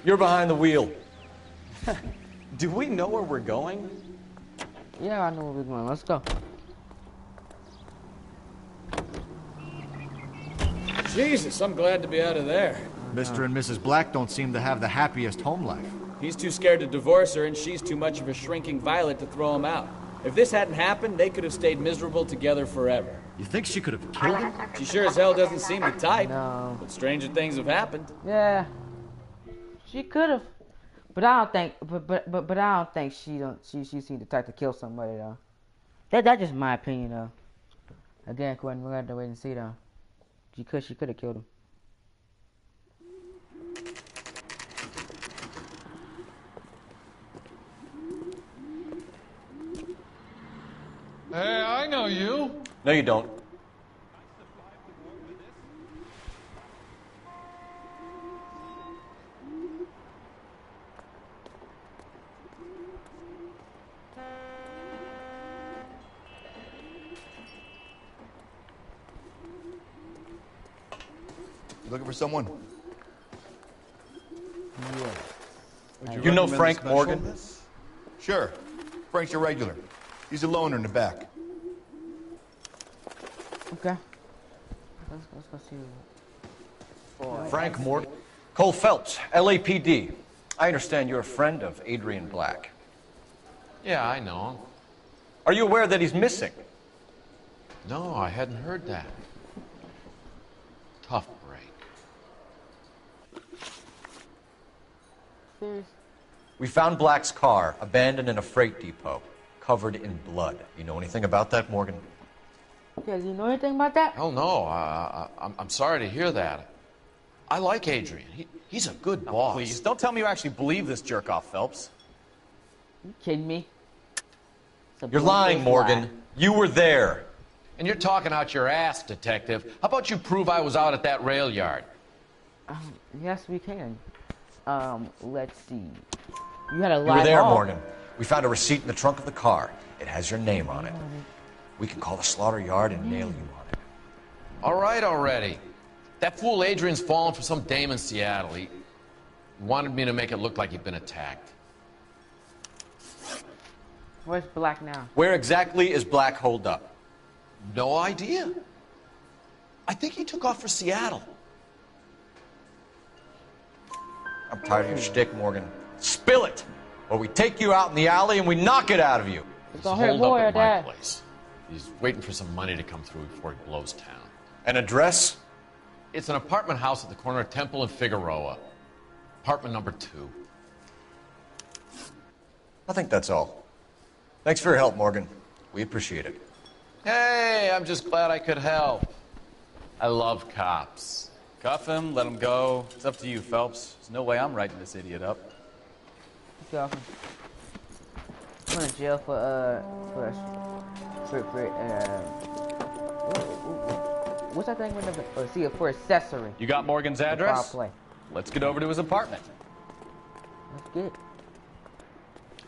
You're behind the wheel. Do we know where we're going? Yeah, I know where we're going. Let's go. Jesus, I'm glad to be out of there. Mr. and Mrs. Black don't seem to have the happiest home life. He's too scared to divorce her, and she's too much of a shrinking violet to throw him out. If this hadn't happened, they could have stayed miserable together forever. You think she could have killed him? She sure as hell doesn't seem the type. No. But stranger things have happened. Yeah, she could have, but I don't think. But I don't think she seemed the type to kill somebody though. That's just my opinion though. Again, Quentin, we're gonna have to wait and see though. She could have killed him. Hey, I know you. No, you don't. You looking for someone? Yeah. You know Frank Morgan? Sure. Frank's your regular. He's a loner in the back. Okay. Let's go see. Frank Morgan. Cole Phelps, LAPD. I understand you're a friend of Adrian Black. Yeah, I know him. Are you aware that he's missing? No, I hadn't heard that. Tough break. We found Black's car, abandoned in a freight depot, covered in blood. You know anything about that, Morgan? Okay, do you know anything about that? Oh, no. I'm sorry to hear that. I like Adrian. He's a good boss. Please, don't tell me you actually believe this jerk-off, Phelps. You kidding me? You're lying, Morgan. You were there. And you're talking out your ass, detective. How about you prove I was out at that rail yard? Yes, we can. Let's see. You had a You live were there, off. Morgan. We found a receipt in the trunk of the car. It has your name on it. We can call the slaughter yard and nail you on it. All right already. That fool Adrian's fallen for some dame in Seattle. He wanted me to make it look like he'd been attacked. Where's Black now? Where exactly is Black holed up? No idea. I think he took off for Seattle. I'm tired of your shtick, Morgan. Spill it, or we take you out in the alley and we knock it out of you. It's He's gonna hurt holed more up of at my that. place. He's waiting for some money to come through before he blows town. An address? It's an apartment house at the corner of Temple and Figueroa. Apartment number 2. I think that's all. Thanks for your help, Morgan. We appreciate it. Hey, I'm just glad I could help. I love cops. Cuff him, let him go. It's up to you, Phelps. There's no way I'm writing this idiot up. I'm going to jail for what's that thing with the, for accessory. You got Morgan's address? Play. Let's get over to his apartment. Let's get it.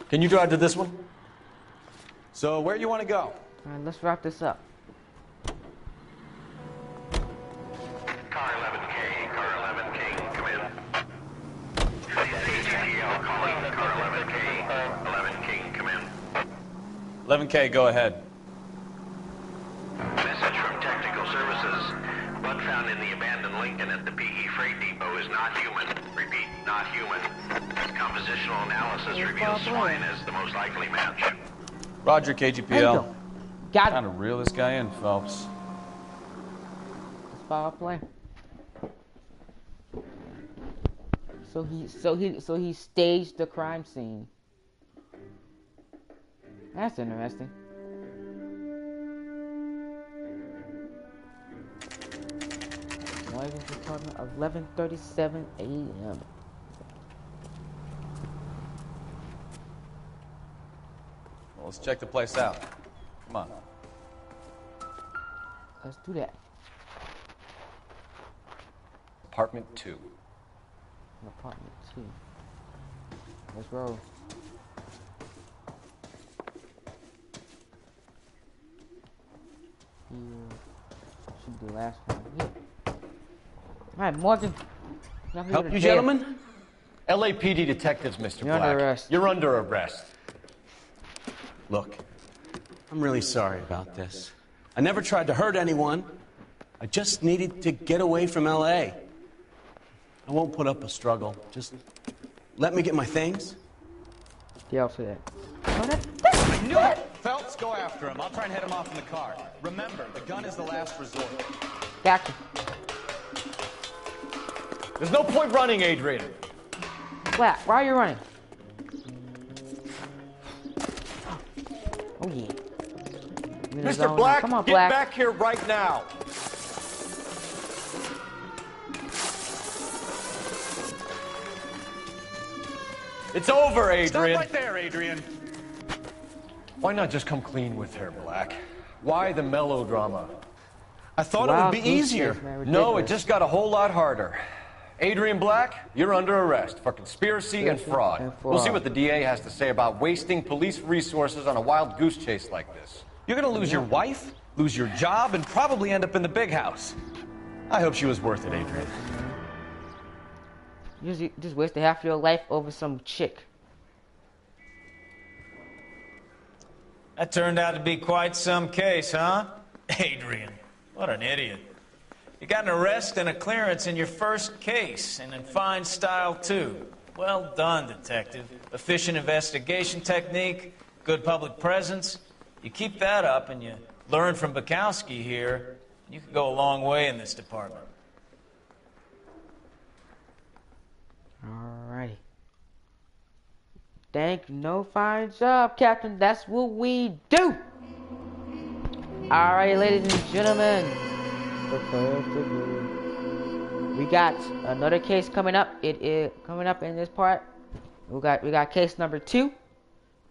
Can you drive to this one? So, where do you want to go? All right, let's wrap this up. Car 11K, car 11K, come in. ATL calling, car 11K, 11K, come in. 11K, go ahead. Message from Technical Services. Blood found in the abandoned Lincoln at the PE Freight Depot is not human. Repeat, not human. Compositional analysis reveals swine as the most likely match. Roger, KGPL. Got it. Trying to reel this guy in, Phelps. It's foul play. So he staged the crime scene. That's interesting. Noire's apartment, 11:37 a.m. Well, let's check the place out. Come on. Let's do that. Apartment 2. Apartment 2. Let's roll. Should be the last one. Yeah. Alright, Morgan. Help you, gentlemen? LAPD detectives, Mr. You're Black. under arrest. You're under arrest. Look, I'm really sorry about this. I never tried to hurt anyone. I just needed to get away from LA. I won't put up a struggle. Just let me get my things. Yeah, I'll say that. I knew it! Phelps, go after him. I'll try and head him off in the car. Remember, the gun is the last resort. Gotcha. There's no point running, Adrian. Black, why are you running? Oh yeah. Mr. Black, come on, get Black. back here right now. It's over, Adrian. Stop right there, Adrian. Why not just come clean with her, Black? Why the melodrama? I thought it would be easier. No, it just got a whole lot harder. Adrian Black, you're under arrest for conspiracy and fraud. We'll see what the DA has to say about wasting police resources on a wild goose chase like this. You're gonna lose your wife, lose your job, and probably end up in the big house. I hope she was worth it, Adrian. You just wasted half your life over some chick. That turned out to be quite some case, huh? Adrian, what an idiot. You got an arrest and a clearance in your first case, and in fine style, too. Well done, detective. Efficient investigation technique, good public presence. You keep that up and you learn from Bukowski here, you could go a long way in this department. Alrighty. Thank you. No, fine job, Captain. That's what we do. Alright, ladies and gentlemen. We got another case coming up. It is coming up in this part. We got case number 2.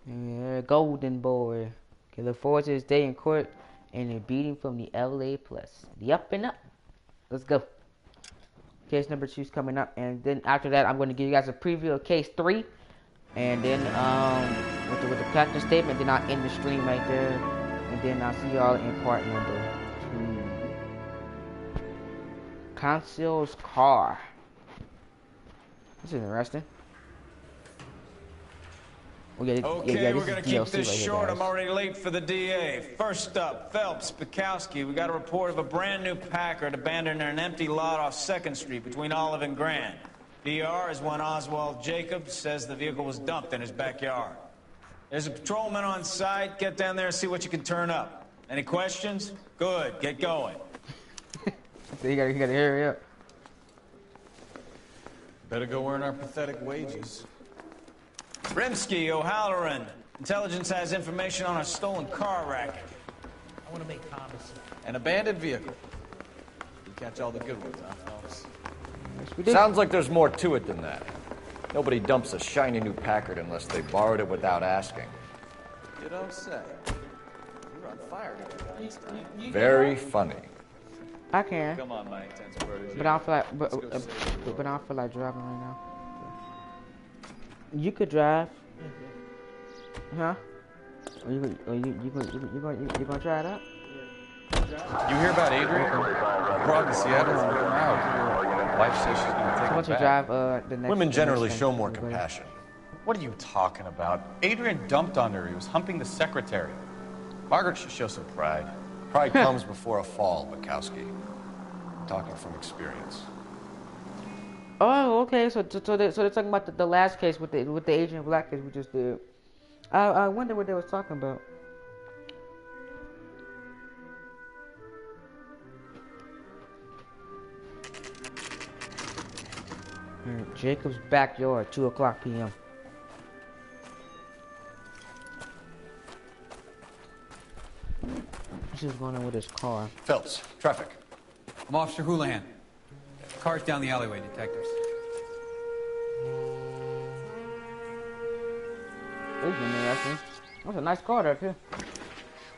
Yeah, Golden Boy. Okay, look forward to this day in court and a beating from the LA Plus. The up and up. Let's go. Case number 2 is coming up, and then after that, I'm going to give you guys a preview of case 3, and then with the captain statement, then I'll end the stream right there, and then I'll see y'all in part number 2. Conceal's car. This is interesting. Oh, yeah, Okay, this we're gonna is keep DLC this right here, short. guys. I'm already late for the DA. First up, Phelps, Bukowski. We got a report of a brand new Packard abandoned in an empty lot off 2nd Street between Olive and Grand. PR is one Oswald Jacobs says the vehicle was dumped in his backyard. There's a patrolman on site. Get down there and see what you can turn up. Any questions? Good. Get going. So you gotta hurry up. Better go earn our pathetic wages. Rimsky, O'Halloran. Intelligence has information on a stolen car racket. I want to make comments. An abandoned vehicle. You catch all the good ones, huh, Phelps? Sounds like there's more to it than that. Nobody dumps a shiny new Packard unless they borrowed it without asking. You don't say. You're on fire this time. Very funny. I can. Come on, my intense protege. But I don't feel like, but I don't feel like driving right now. You could drive, huh? Or you gonna try it out? You hear about Adrian? Brought to Seattle and going out. Wife says she's going to take So him once you back. drive, the next. Women generally the next show thing. more compassion. What are you talking about? Adrian dumped on her. He was humping the secretary. Margaret should show some pride. Pride comes before a fall, Bukowski. I'm talking from experience. Oh, okay. So they're talking about the last case with the Asian black case we just did. I wonder what they was talking about. Jacob's backyard, 2:00 p.m. What's just going on with his car? Phelps, traffic. I'm Officer Houlihan. Car's down the alleyway, detectives. This is interesting. That's a nice car there, too.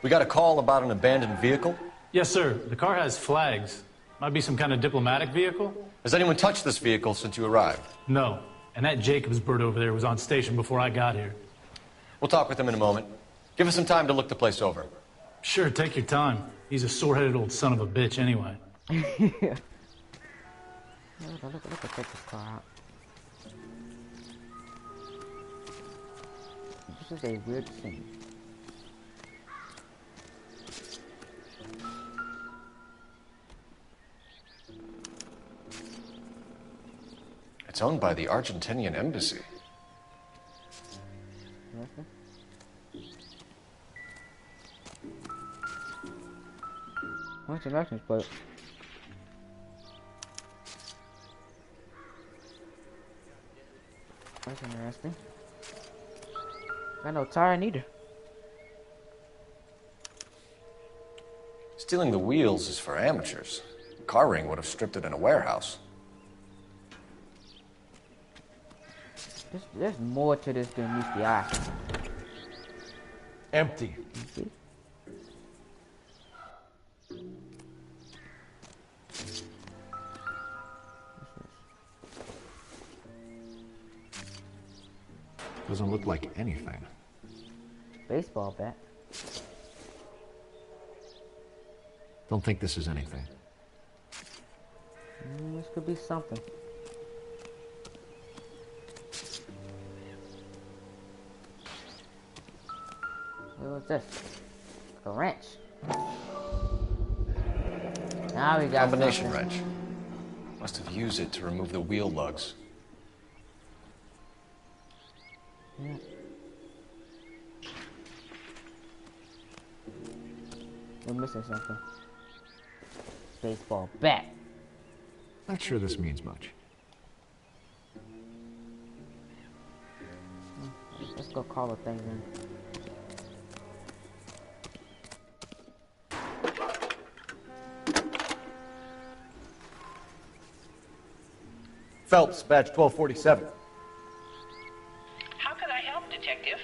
We got a call about an abandoned vehicle. Yes, sir. The car has flags. Might be some kind of diplomatic vehicle? Has anyone touched this vehicle since you arrived? No. And that Jacobs bird over there was on station before I got here. We'll talk with him in a moment. Give us some time to look the place over. Sure, take your time. He's a sore-headed old son of a bitch anyway. Yeah. Look, check this car out. This is a weird scene. It's owned by the Argentinian embassy. What's the license plate? That's interesting. Got no tire neither. Stealing the wheels is for amateurs. The car ring would have stripped it in a warehouse. There's more to this than meets the eye. Empty. See? Doesn't look like anything. Baseball bat. Don't think this is anything. This could be something. What's this? A wrench. Now we got Combination something. wrench. Must have used it to remove the wheel lugs. Yeah. We're missing something. Baseball bat. Not sure this means much. Let's go call the thing in. Phelps, badge 1247. How can I help, Detective?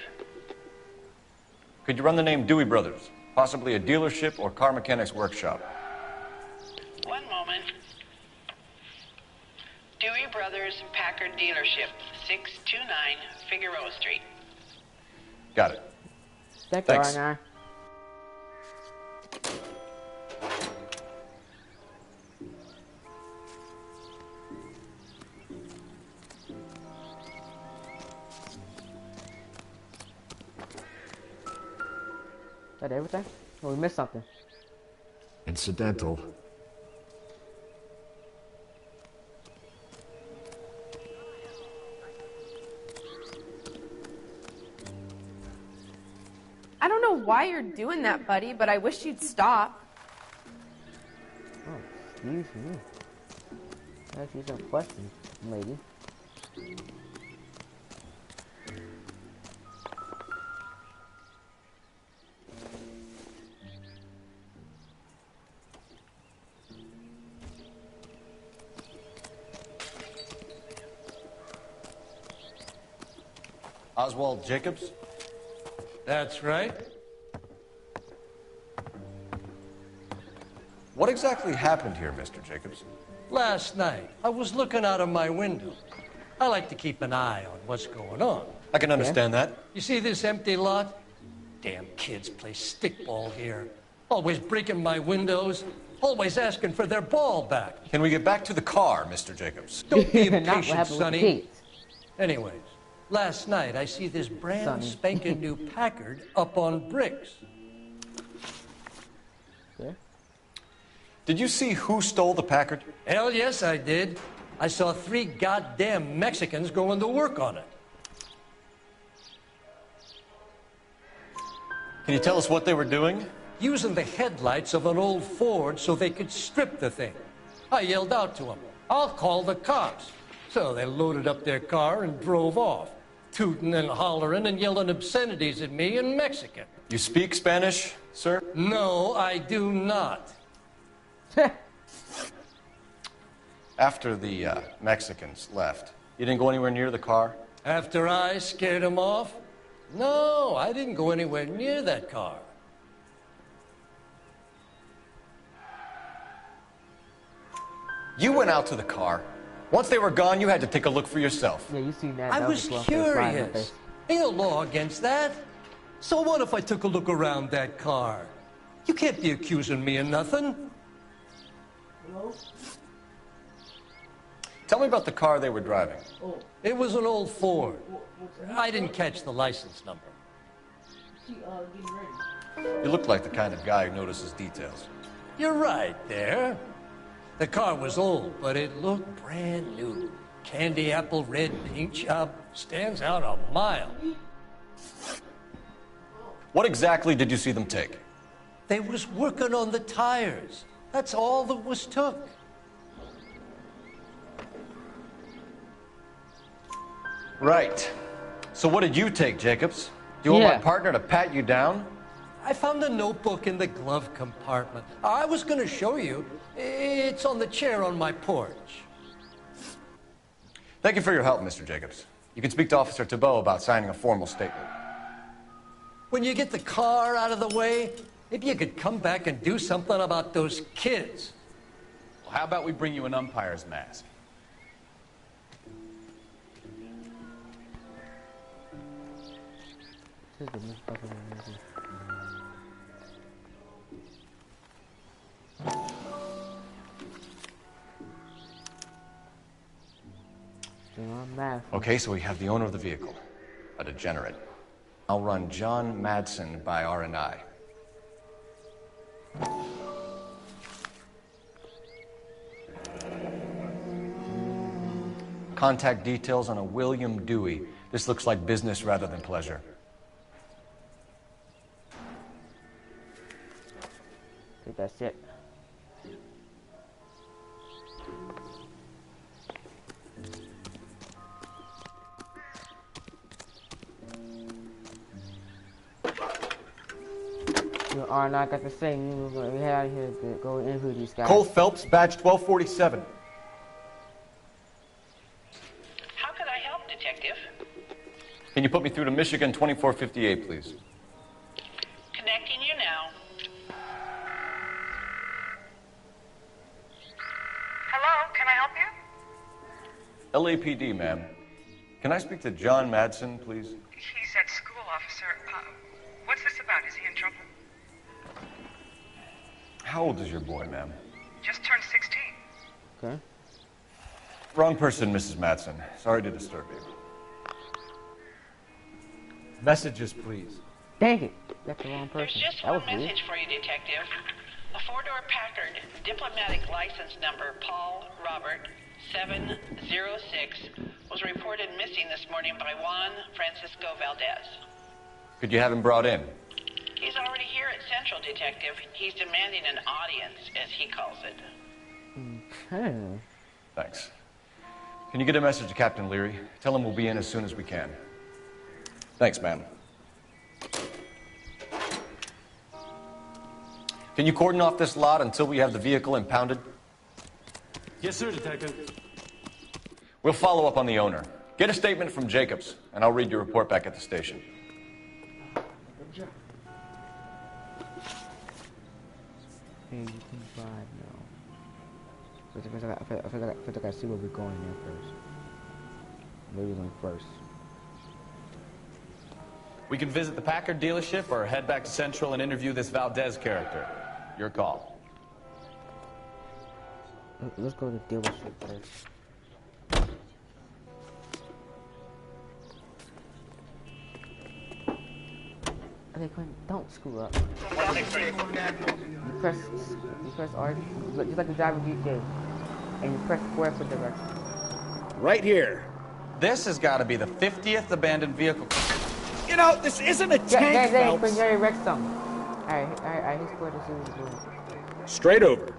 Could you run the name Dewey Brothers? Possibly a dealership or car mechanics workshop. One moment. Dewey Brothers Packard Dealership, 629 Figueroa Street. Got it. Thanks. Is that everything? Or we missed something? Incidental. I don't know why you're doing that, buddy, but I wish you'd stop. Oh, excuse me. Ask you some questions, lady. Oswald Jacobs? That's right. What exactly happened here, Mr. Jacobs? Last night, I was looking out of my window. I like to keep an eye on what's going on. I can understand that. You see this empty lot? Damn kids play stickball here. Always breaking my windows. Always asking for their ball back. Can we get back to the car, Mr. Jacobs? Don't be impatient, Sonny. Anyways, last night I see this brand spanking new Packard up on bricks. Yeah. Did you see who stole the Packard? Hell yes, I did. I saw 3 goddamn Mexicans going to work on it. Can you tell us what they were doing? Using the headlights of an old Ford so they could strip the thing. I yelled out to them, "I'll call the cops." So they loaded up their car and drove off, tooting and hollering and yelling obscenities at me in Mexican. You speak Spanish, sir? No, I do not. After the Mexicans left, you didn't go anywhere near the car? After I scared them off? No, I didn't go anywhere near that car. You went out to the car, Once they were gone, you had to take a look for yourself. Yeah, you seen that. I That was a curious. Ain't no law against that. So what if I took a look around that car? You can't be accusing me of nothing. Tell me about the car they were driving. It was an old Ford. I didn't catch the license number. You look like the kind of guy who notices details. You're right there. The car was old, but it looked brand new. Candy apple red paint job stands out a mile. What exactly did you see them take? They was working on the tires. That's all that was took. Right. So what did you take, Jacobs? Do you want my partner to pat you down? I found a notebook in the glove compartment. I was going to show you. It's on the chair on my porch. Thank you for your help, Mr. Jacobs. You can speak to Officer Thibault about signing a formal statement. When you get the car out of the way, maybe you could come back and do something about those kids. Well, how about we bring you an umpire's mask? Okay, so we have the owner of the vehicle, a degenerate. I'll run John Madsen by R&I. Contact details on a William Dewey. This looks like business rather than pleasure. I think that's it. R and I got the same. We head out of here to go interview these guys. Cole Phelps, badge 1247. How can I help, Detective? Can you put me through to Michigan 2458, please? Connecting you now. Hello, can I help you? LAPD, ma'am. Can I speak to John Madsen, please? He's at school, officer. What's this about? Is he in trouble? How old is your boy, ma'am? Just turned 16. Okay. Wrong person, Mrs. Madsen. Sorry to disturb you. Messages, please. Dang it. That's the wrong There's person. just That one was weird. message for you, Detective. A four-door Packard, diplomatic license number Paul Robert 706, was reported missing this morning by Juan Francisco Valdez. Could you have him brought in? He's already here at Central, Detective. He's demanding an audience, as he calls it. Okay. Thanks. Can you get a message to Captain Leary? Tell him we'll be in as soon as we can. Thanks, ma'am. Can you cordon off this lot until we have the vehicle impounded? Yes, sir, Detective. We'll follow up on the owner. Get a statement from Jacobs, and I'll read your report back at the station. Hey, you can drive now. I feel like I gotta see where we're going there first. Where we're going first. We can visit the Packard dealership or head back to Central and interview this Valdez character. Your call. Let's go to the dealership first. Okay, Quinn, don't screw up. You press R, just like the driver DJ, and you press square for direction. Right here. This has got to be the 50th abandoned vehicle. You know, this isn't a tank, Phelps. Quinn, you already wrecked something. Alright, he's square to see what he's doing. Straight over.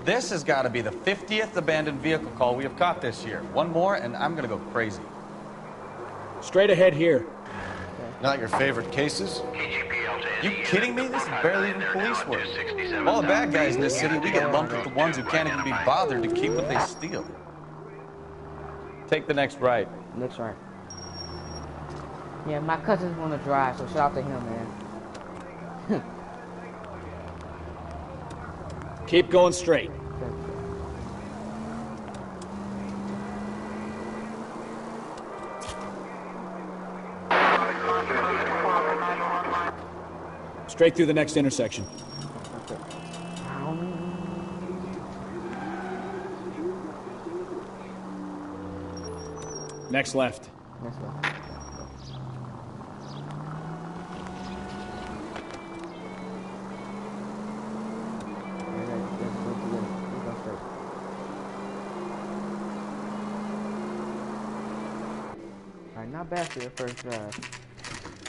This has got to be the 50th abandoned vehicle call we have caught this year. One more, and I'm going to go crazy. Straight ahead here. Not your favorite cases? You kidding me? This is barely even police work. Of all the bad guys in this city, we get lumped with the ones who can't even be bothered to keep what they steal. Take the next right. Next right. Yeah, my cousins want to drive, so shout out to him, man. Keep going straight. Straight through the next intersection. Next left. Next left. Alright, not bad for your first drive.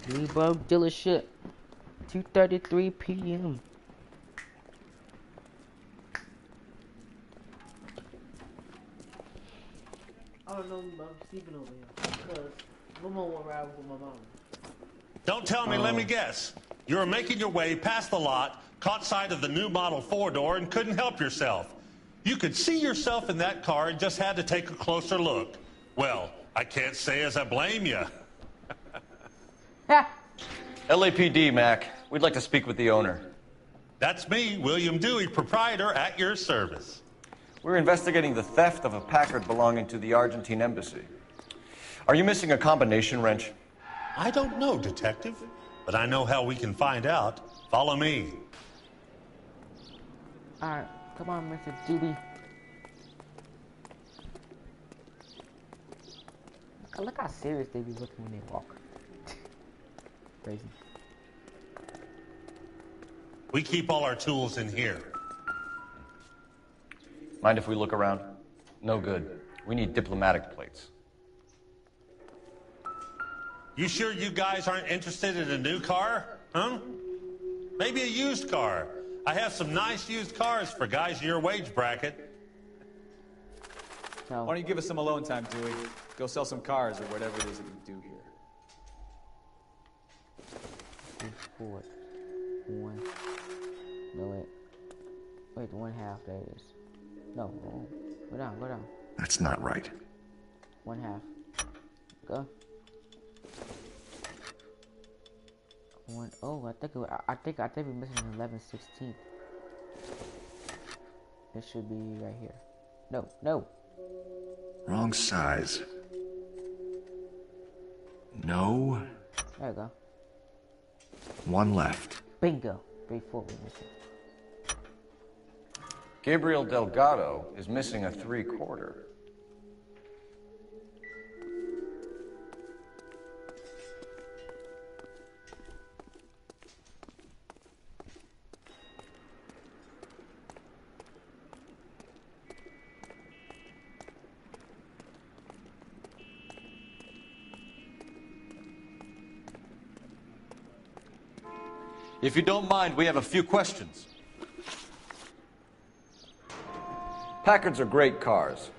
Levo dealership. 2:33 p.m. I don't know about sleeping over here because Mama won't ride with my mom. Don't tell me, let me guess. You were making your way past the lot, caught sight of the new model 4-door, and couldn't help yourself. You could see yourself in that car and just had to take a closer look. Well, I can't say as I blame you. LAPD, Mac. We'd like to speak with the owner. That's me, William Dewey, proprietor, at your service. We're investigating the theft of a Packard belonging to the Argentine embassy. Are you missing a combination wrench? I don't know, Detective, but I know how we can find out. Follow me. Alright, come on, Mr. Dewey. Look how serious they be looking when they walk. Crazy. We keep all our tools in here. Mind if we look around? No good. We need diplomatic plates. You sure you guys aren't interested in a new car? Huh? Maybe a used car. I have some nice used cars for guys in your wage bracket. Why don't you give us some alone time, Dewey? Go sell some cars or whatever it is that you do here. Forward. One. No, wait. Wait, 1/2, there it is. No, go down, go down. That's not right. 1/2. Go. One. Oh, I think we're missing an 11/16. It should be right here. No. Wrong size. No. There you go. One left. Bingo. 3/4 we're missing. Gabriel Delgado is missing a 3/4. If you don't mind, we have a few questions. Packards are great cars,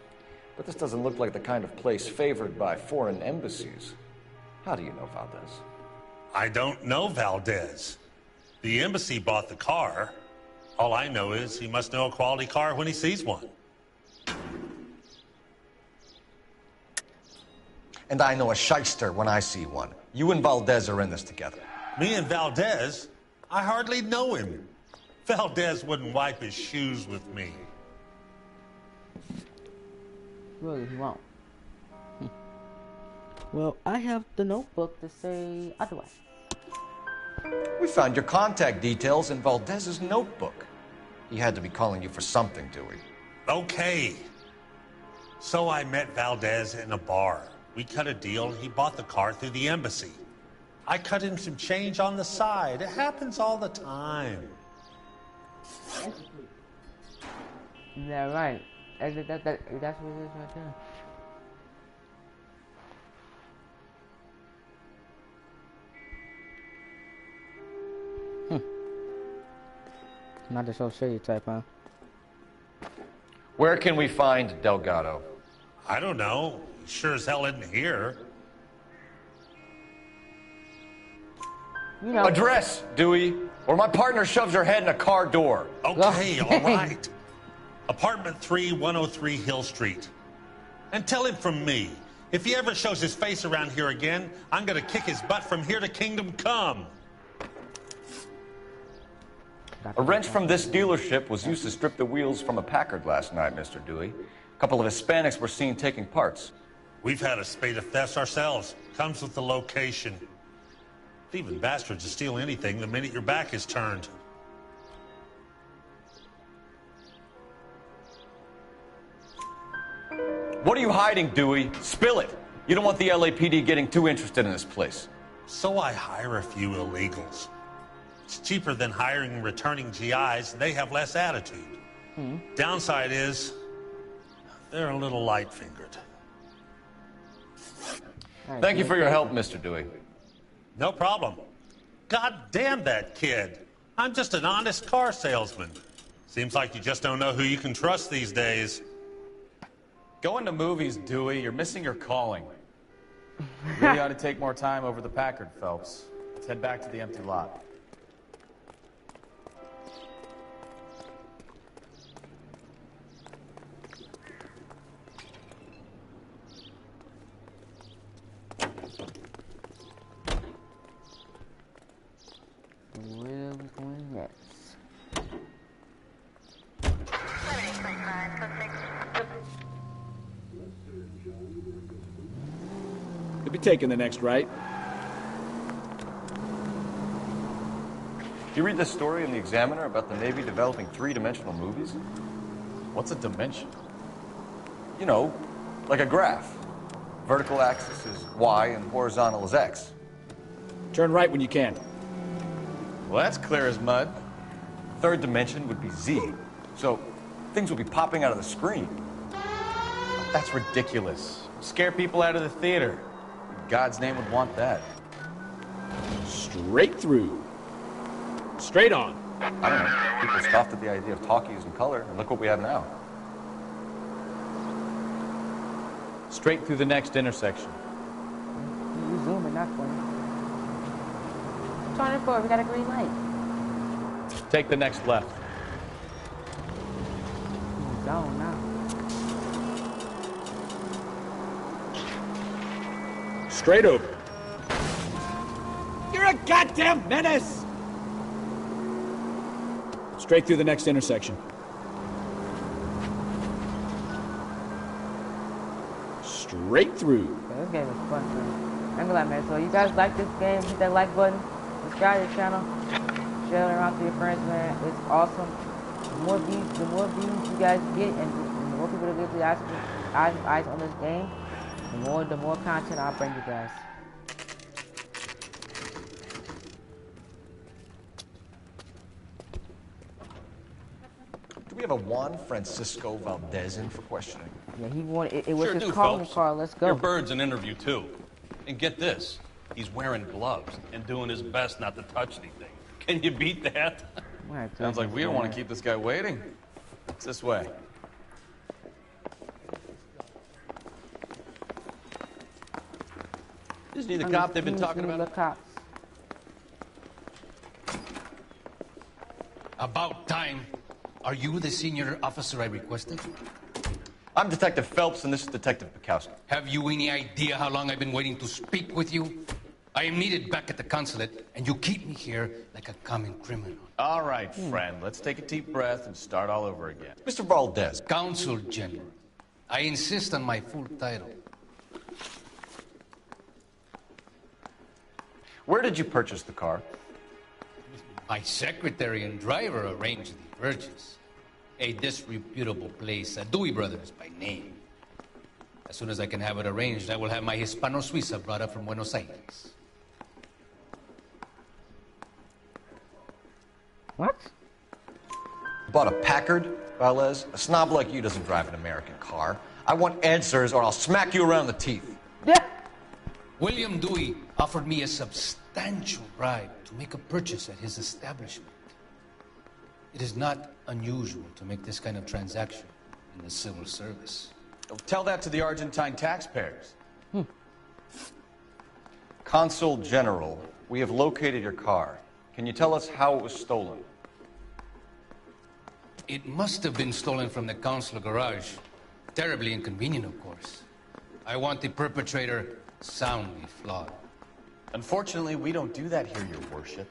but this doesn't look like the kind of place favored by foreign embassies. How do you know Valdez? I don't know Valdez. The embassy bought the car. All I know is he must know a quality car when he sees one. And I know a shyster when I see one. You and Valdez are in this together. Me and Valdez? I hardly know him. Valdez wouldn't wipe his shoes with me. Really, he won't. Well, I have the notebook to say otherwise. We found your contact details in Valdez's notebook. He had to be calling you for something, Dewey. Okay. So I met Valdez in a bar. We cut a deal and he bought the car through the embassy. I cut him some change on the side. It happens all the time. Yeah, right. That's what it is right there. Not the so shady type, huh? Where can we find Delgado? I don't know. He sure as hell isn't here. You know. Address, Dewey, or my partner shoves her head in a car door. Okay, all right. Apartment 3, 103 Hill Street. And tell him from me, if he ever shows his face around here again, I'm gonna kick his butt from here to Kingdom Come. A wrench from this dealership was used to strip the wheels from a Packard last night, Mr. Dewey. A couple of Hispanics were seen taking parts. We've had a spate of thefts ourselves. Comes with the location. Thieving bastards will steal anything the minute your back is turned. What are you hiding, Dewey? Spill it. You don't want the LAPD getting too interested in this place. So I hire a few illegals. It's cheaper than hiring returning GIs, and they have less attitude. Downside is, they're a little light-fingered. Thank you for your help, Mr. Dewey. No problem. God damn that kid. I'm just an honest car salesman. Seems like you just don't know who you can trust these days. Going to movies, Dewey. You're missing your calling. Really ought to take more time over the Packard, Phelps. Let's head back to the empty lot. Where are we going next? You'll be taking the next right. You read this story in the Examiner about the Navy developing three-dimensional movies? What's a dimension? You know, like a graph. Vertical axis is Y and horizontal is X. Turn right when you can. Well, that's clear as mud. Third dimension would be Z. So things will be popping out of the screen. That's ridiculous. Scare people out of the theater. In God's name would want that. Straight through. Straight on. I don't know. People scoffed at the idea of talkies in color, and look what we have now. Straight through the next intersection. You zooming, not funny. 24, we got a green light. Take the next left. He's gone now. Straight over. You're a goddamn menace! Straight through the next intersection. Straight through. Yeah, this game is fun, man. I'm glad, man. So you guys like this game, hit that like button, subscribe to the channel, share it around to your friends, man. It's awesome. The more views you guys get, and the more people that get the eyes on this game, the more content I'll bring you guys. Do we have a Juan Francisco Valdez in for questioning? Yeah, he wanted. It was Sure his do, calling Phelps. card. Let's go. Your bird's an interview, too. And get this, he's wearing gloves and doing his best not to touch anything. Can you beat that? Sounds like we don't want to keep this guy waiting. It's this way. Isn't he the cop they've been talking about? Cops. About time. Are you the senior officer I requested? I'm Detective Phelps, and this is Detective Bukowski. Have you any idea how long I've been waiting to speak with you? I am needed back at the consulate, and you keep me here like a common criminal. All right, friend. Let's take a deep breath and start all over again. Mr. Valdez. Consul General. I insist on my full title. Where did you purchase the car? My secretary and driver arranged the purchase. A disreputable place, Dewey Brothers by name. As soon as I can have it arranged, I will have my Hispano Suiza brought up from Buenos Aires. What? Bought a Packard, Valdez? A snob like you doesn't drive an American car. I want answers or I'll smack you around the teeth. Yeah. William Dewey offered me a substantial bribe to make a purchase at his establishment. It is not unusual to make this kind of transaction in the civil service. Tell that to the Argentine taxpayers. Consul General, we have located your car. Can you tell us how it was stolen? It must have been stolen from the consular garage. Terribly inconvenient, of course. I want the perpetrator soundly flogged. Unfortunately, we don't do that here, Your Worship.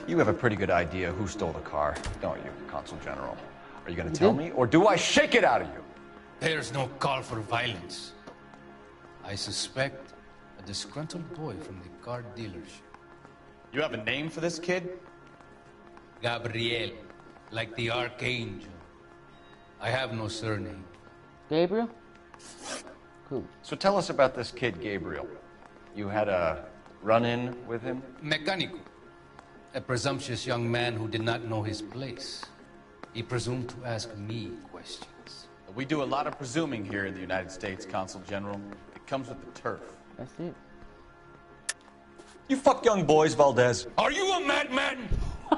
You have a pretty good idea who stole the car, don't you, Consul General? Are you going to tell me, or do I shake it out of you? There's no call for violence. I suspect A disgruntled boy from the car dealership. You have a name for this kid? Gabriel, like the archangel. I have no surname. Gabriel? Cool. So tell us about this kid, Gabriel. You had a run-in with him? Mecánico. A presumptuous young man who did not know his place. He presumed to ask me questions. We do a lot of presuming here in the United States, Consul General. It comes with the turf. That's it. You fuck young boys, Valdez. Are you a madman?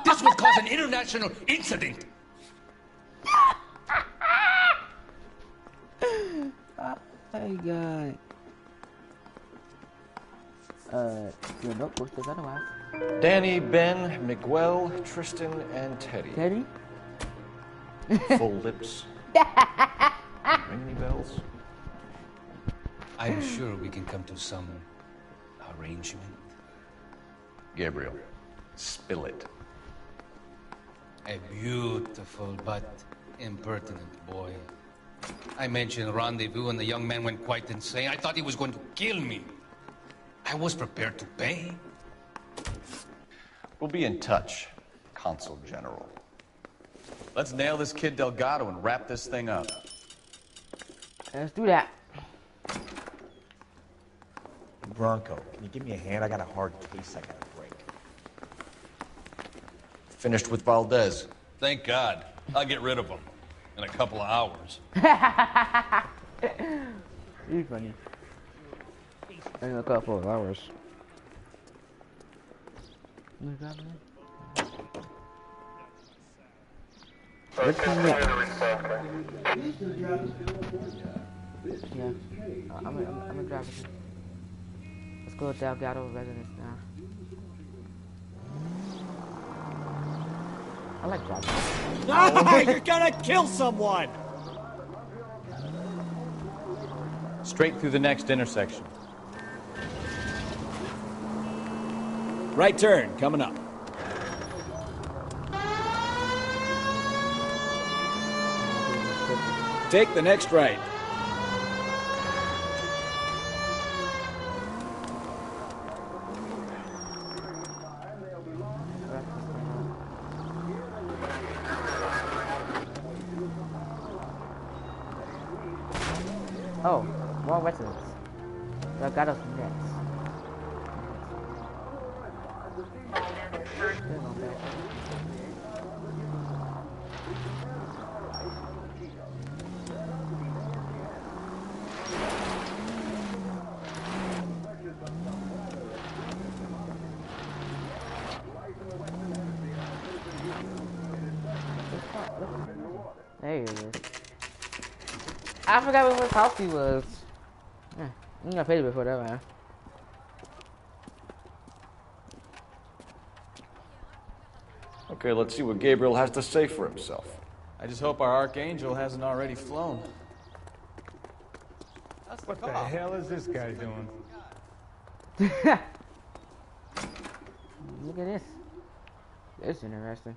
This will cause an international incident. Oh my god. Your notebook says otherwise. Danny, Ben, Miguel, Tristan, and Teddy. Teddy? Full lips. Ring any bells? I'm sure we can come to some arrangement. Gabriel, spill it. A beautiful but impertinent boy. I mentioned rendezvous and the young man went quite insane. I thought he was going to kill me. I was prepared to pay. We'll be in touch, Consul General. Let's nail this kid Delgado and wrap this thing up. Let's do that. Bronco, can you give me a hand? I got a hard case I gotta break. Finished with Valdez. Thank God. I'll get rid of him in a couple of hours. You're funny. In a couple of hours. What's in there? Yeah, I'm gonna drive it. Let's go to Delgado residence now. I like driving. No, you're gonna kill someone! Straight through the next intersection. Right turn, coming up. Take the next right. Oh, more residents. Delgado's next. There he is. I forgot what his house he was. Yeah, I'm gonna pay it before that, man. Okay, let's see what Gabriel has to say for himself. I just hope our archangel hasn't already flown. What the hell is this guy doing? Look at this. This is interesting.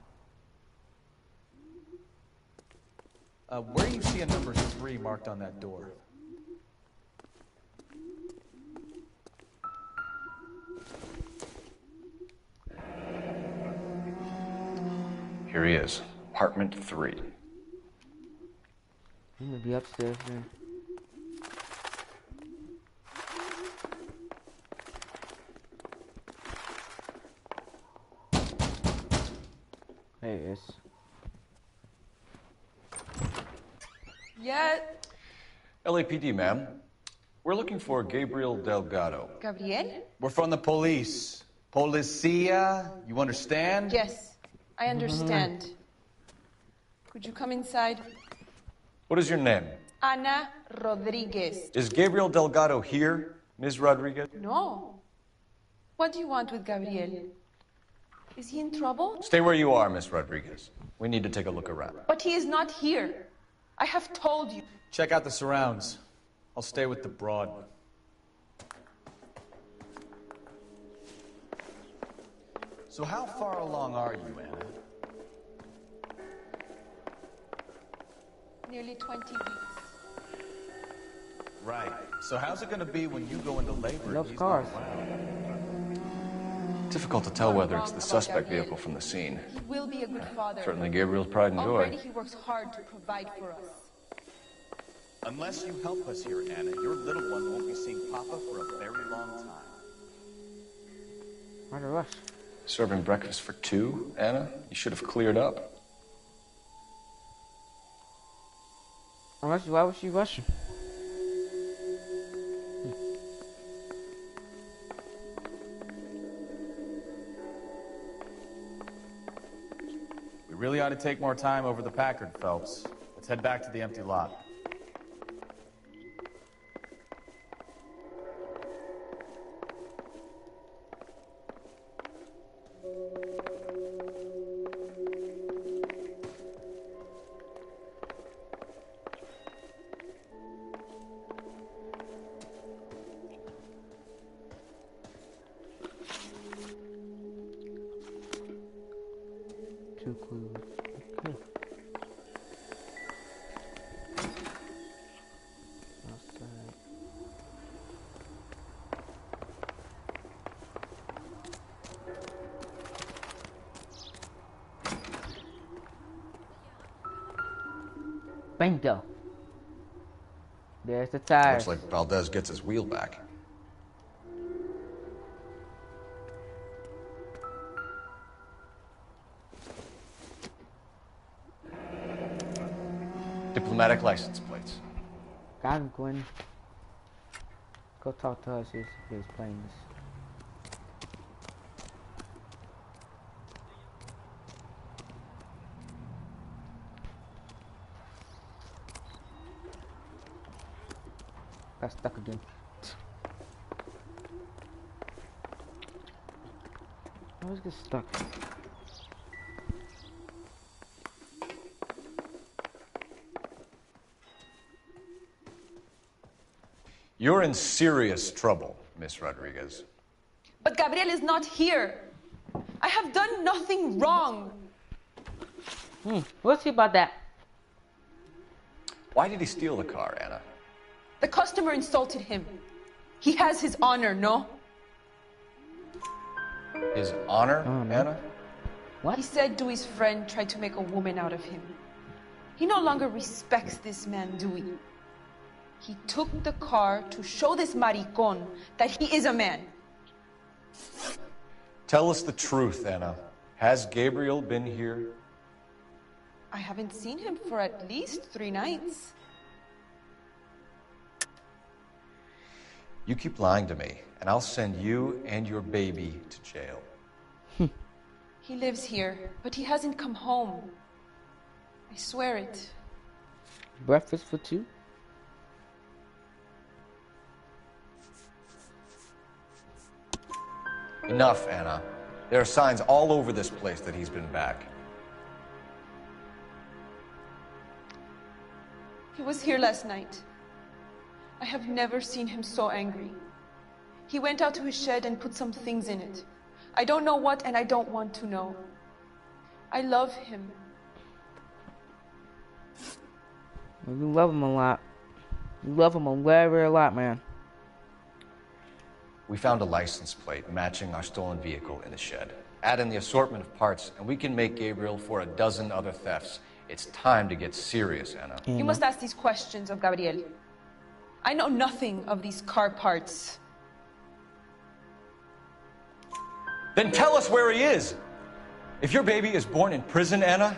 Where do you see a number 3 marked on that door? Here he is, apartment 3. I'm gonna be upstairs then. There he is. Yeah. LAPD, ma'am. We're looking for Gabriel Delgado. Gabriel? We're from the police. Policia, you understand? Yes, I understand. Could you come inside? What is your name? Ana Rodriguez. Is Gabriel Delgado here, Ms. Rodriguez? No. What do you want with Gabriel? Is he in trouble? Stay where you are, Ms. Rodriguez. We need to take a look around. But he is not here. I have told you. Check out the surrounds. I'll stay with the broad. So how far along are you, Anna? Nearly 20 weeks. Right. So how's it going to be when you go into labor? Loves and he's cars. not around? Difficult to tell whether it's the suspect vehicle from the scene. He will be a good father. Certainly Gabriel's pride and Already joy. he works hard to provide for us. Unless you help us here, Anna, your little one won't be seeing Papa for a very long time. Why the rush? Serving breakfast for two, Anna? You should have cleared up. Why was she rushing? We really ought to take more time over the Packard, Phelps. Let's head back to the empty lot. Too cool. Okay. Outside. Bingo. There's the tires. Looks like Valdez gets his wheel back. Diplomatic license plates. Got him, Gwen. Go talk to us if he's playing this. Got stuck again. I always get stuck. You're in serious trouble, Miss Rodriguez. But Gabriel is not here. I have done nothing wrong. We'll see about that. Why did he steal the car, Anna? The customer insulted him. He has his honor, no? His honor, Anna? What? He said Dewey's friend tried to make a woman out of him. He no longer respects this man, Dewey. He took the car to show this maricon that he is a man. Tell us the truth, Anna. Has Gabriel been here? I haven't seen him for at least 3 nights. You keep lying to me, and I'll send you and your baby to jail. He lives here, but he hasn't come home. I swear it. Breakfast for 2? Enough, Anna. There are signs all over this place that he's been back. He was here last night. I have never seen him so angry. He went out to his shed and put some things in it. I don't know what, and I don't want to know. I love him. You love him a lot. You love him a very, very lot, man. We found a license plate matching our stolen vehicle in the shed. Add in the assortment of parts, and we can make Gabriel for a dozen other thefts. It's time to get serious, Anna. You must ask these questions of Gabriel. I know nothing of these car parts. Then tell us where he is! If your baby is born in prison, Anna,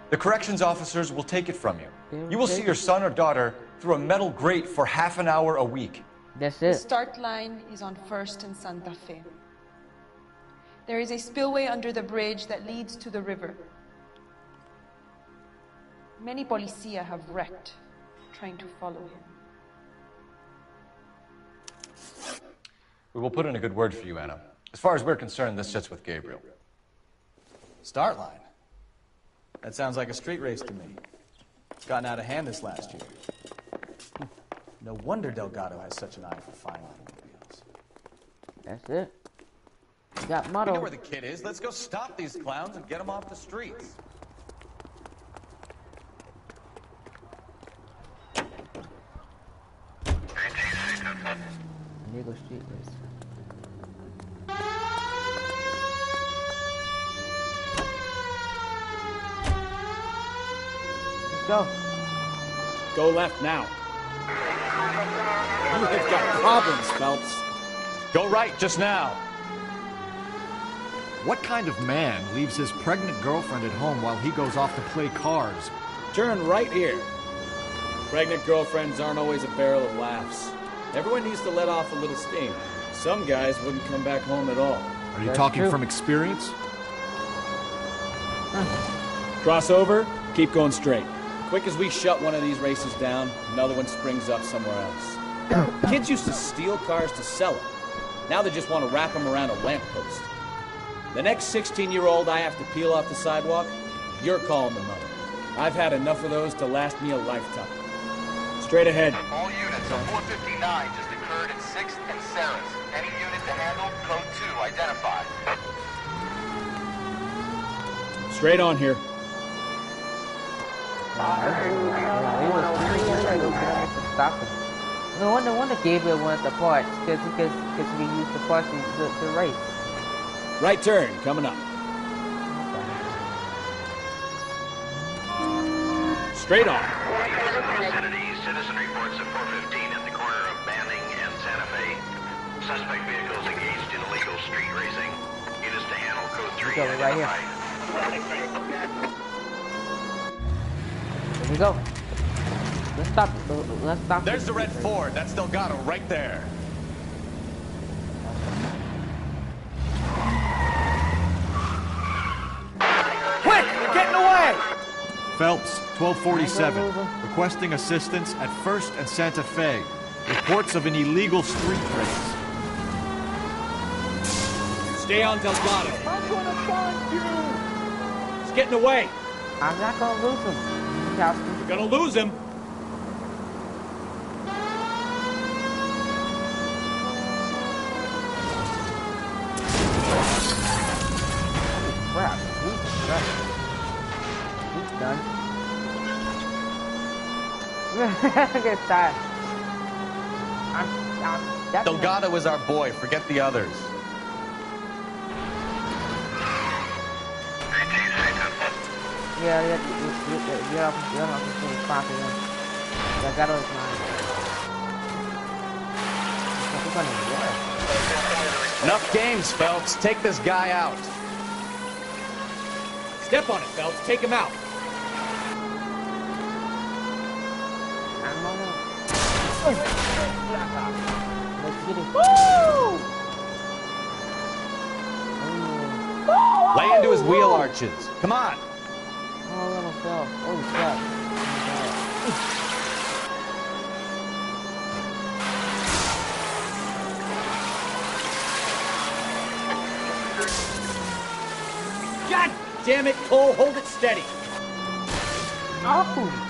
the corrections officers will take it from you. You will see your son or daughter through a metal grate for half an hour a week. That's The it. start line is on 1st and Santa Fe. There is a spillway under the bridge that leads to the river. Many policia have wrecked trying to follow him. We will put in a good word for you, Anna. As far as we're concerned, this sits with Gabriel. Start line? That sounds like a street race to me. It's gotten out of hand this last year. No wonder Delgado has such an eye for fine automobiles. That's it. You got We motto. know where the kid is. Let's go stop these clowns and get them off the streets. street race. Let's go. Go left now. You have got problems, Phelps. Go right just now. What kind of man leaves his pregnant girlfriend at home while he goes off to play cars? Turn right here. Pregnant girlfriends aren't always a barrel of laughs. Everyone needs to let off a little steam. Some guys wouldn't come back home at all. Are you talking from experience? Cross over, keep going straight. Quick as we shut one of these races down, another one springs up somewhere else. Kids used to steal cars to sell them. Now they just want to wrap them around a lamppost. The next 16-year-old I have to peel off the sidewalk, you're calling the mother. I've had enough of those to last me a lifetime. Straight ahead. All units, a 459 just occurred in 6th and Sarah's. Any unit to handle, code 2 identified. Straight on here. Stop him. No wonder Gabriel wanted the parts, because he used the parts to race. Right turn, coming up. Straight on. Citizen reports at 415 at the corner of Banning and Santa Fe. Suspect vehicles engaged in illegal street racing. Units to handle code 3 right here. Here we go. Let's stop. There's the red Ford. That's Delgado right there. Quick! You're getting away! Phelps, 1247. Requesting assistance at 1st and Santa Fe. Reports of an illegal street race. Stay on Delgado. I'm gonna find you! He's getting away. I'm not gonna lose him. You're gonna lose him. Crap. He's done. Get tired. Delgado is our boy. Forget the others. Yeah, you're off the property. Delgado is mine. Enough games, Phelps. Take this guy out. Step on it, Phelps. Take him out. Let's get it. Woo! Lay into his wheel arches. Come on. Oh, little fell. Oh, crap. God damn it, Cole. Hold it steady. Oh.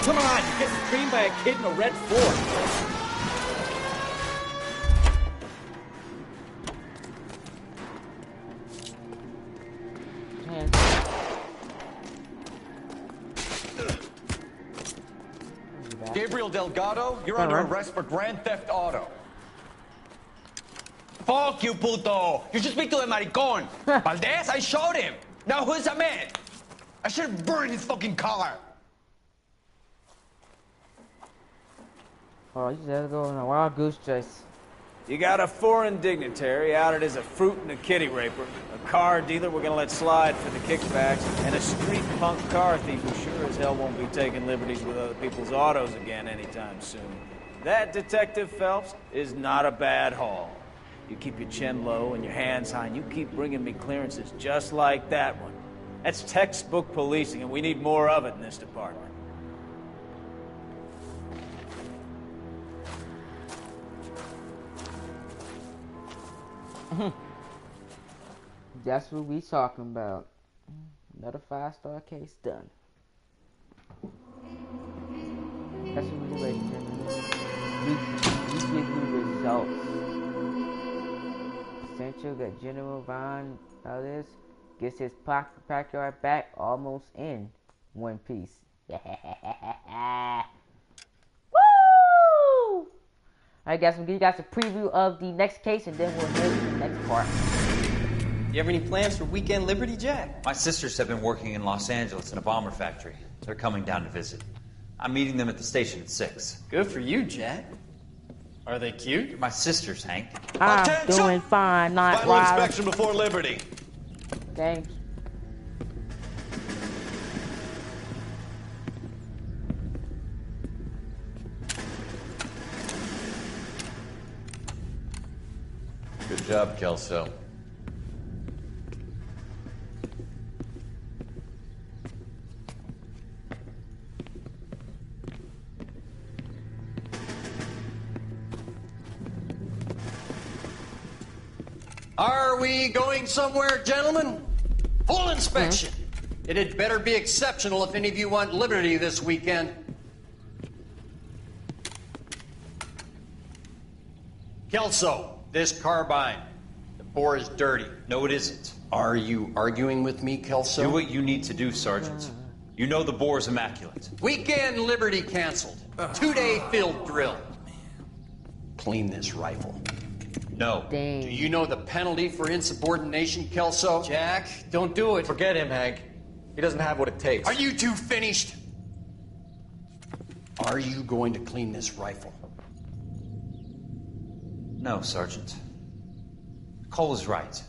Come on, you're getting creamed by a kid in a red Ford. Gabriel Delgado, you're under arrest for grand theft auto. Fuck you, puto! You should speak to the maricon. Valdez, I showed him. Now who's a man? I should have burned his fucking car. Oh, you just go on a wild goose chase. You got a foreign dignitary outed as a fruit and a kitty raper, a car dealer we're gonna let slide for the kickbacks, and a street punk car thief who sure as hell won't be taking liberties with other people's autos again anytime soon. That, Detective Phelps, is not a bad haul. You keep your chin low and your hands high, and you keep bringing me clearances just like that one. That's textbook policing, and we need more of it in this department. That's what we talking about. Another 5-star case done. That's what we do, ladies and gentlemen. We give you results. Essential that General Von Valdez gets his backyard back almost in one piece. Woo! Alright guys, I'm gonna give you guys a preview of the next case and then we'll head to the next part. You have any plans for Weekend Liberty, Jack? My sisters have been working in Los Angeles in a bomber factory. They're coming down to visit. I'm meeting them at the station at 6. Good for you, Jack. Are they cute? You're my sisters, Hank. I'm doing fine, not Final inspection before Liberty. Thanks. Good job, Kelso. Are we going somewhere, gentlemen? Full inspection. It had better be exceptional if any of you want liberty this weekend. Kelso, this carbine. The bore is dirty. No, it isn't. Are you arguing with me, Kelso? Do what you need to do, Sergeant. You know the bore is immaculate. Weekend liberty canceled. 2-day field drill. Clean this rifle. No. Do you know the penalty for insubordination, Kelso? Jack, don't do it. Forget him, Hank. He doesn't have what it takes. Are you two finished? Are you going to clean this rifle? No, Sergeant. Cole is right.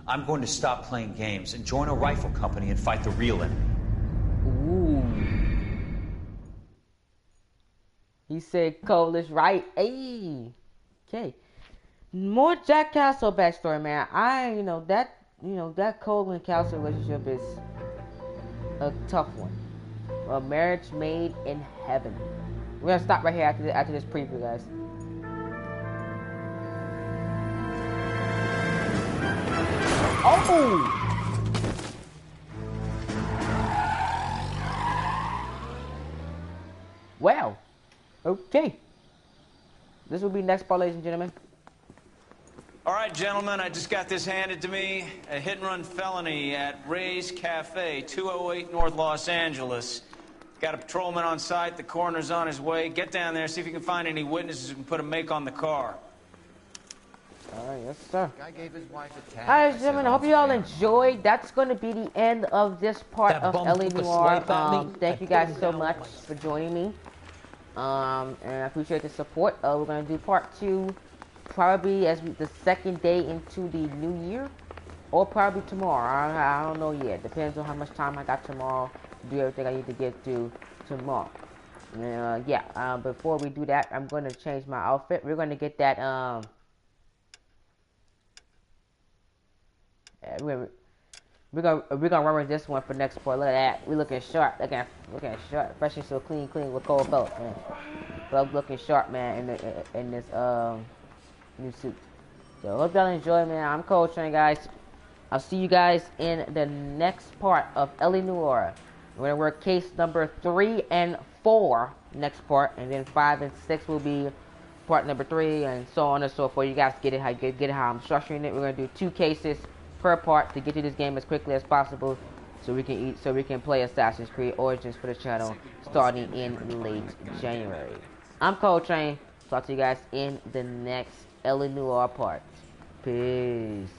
I'm going to stop playing games and join a rifle company and fight the real enemy. Ooh. He said Cole is right. Hey. Okay. More Jack Castle backstory, man. That Cole and Castle relationship is a tough one. A marriage made in heaven. We're gonna stop right here after this preview, guys. Oh! Wow. Okay. This will be next part, ladies and gentlemen. All right, gentlemen, I just got this handed to me. A hit-and-run felony at Ray's Cafe, 208 North Los Angeles. Got a patrolman on site. The coroner's on his way. Get down there, see if you can find any witnesses who can put a make on the car. All right, yes, sir. Guy gave his wife a tag. All right, gentlemen, I hope you all enjoyed. That's going to be the end of this part of LA Noire. Thank you guys so much for joining me. And I appreciate the support. We're going to do part 2 probably the second day into the new year, or probably tomorrow. I don't know yet. Depends on how much time I got tomorrow to do everything I need to get to tomorrow. Before we do that, I'm going to change my outfit. We're going to get that we're gonna run with this one for next part. Look at that. We're looking sharp. Looking sharp. Especially so clean with Cole Phelps, man. But looking sharp, man, in this new suit. So hope y'all enjoy, man. I'm Cole Train, guys. I'll see you guys in the next part of LA Noire. We're gonna work case number 3 and 4 next part, and then 5 and 6 will be part number 3, and so on and so forth. You guys get it how I'm structuring it. We're gonna do 2 cases per part to get to this game as quickly as possible, so we can play Assassin's Creed Origins for the channel starting in late January. I'm Cole Train. Talk to you guys in the next LA Noire part. Peace.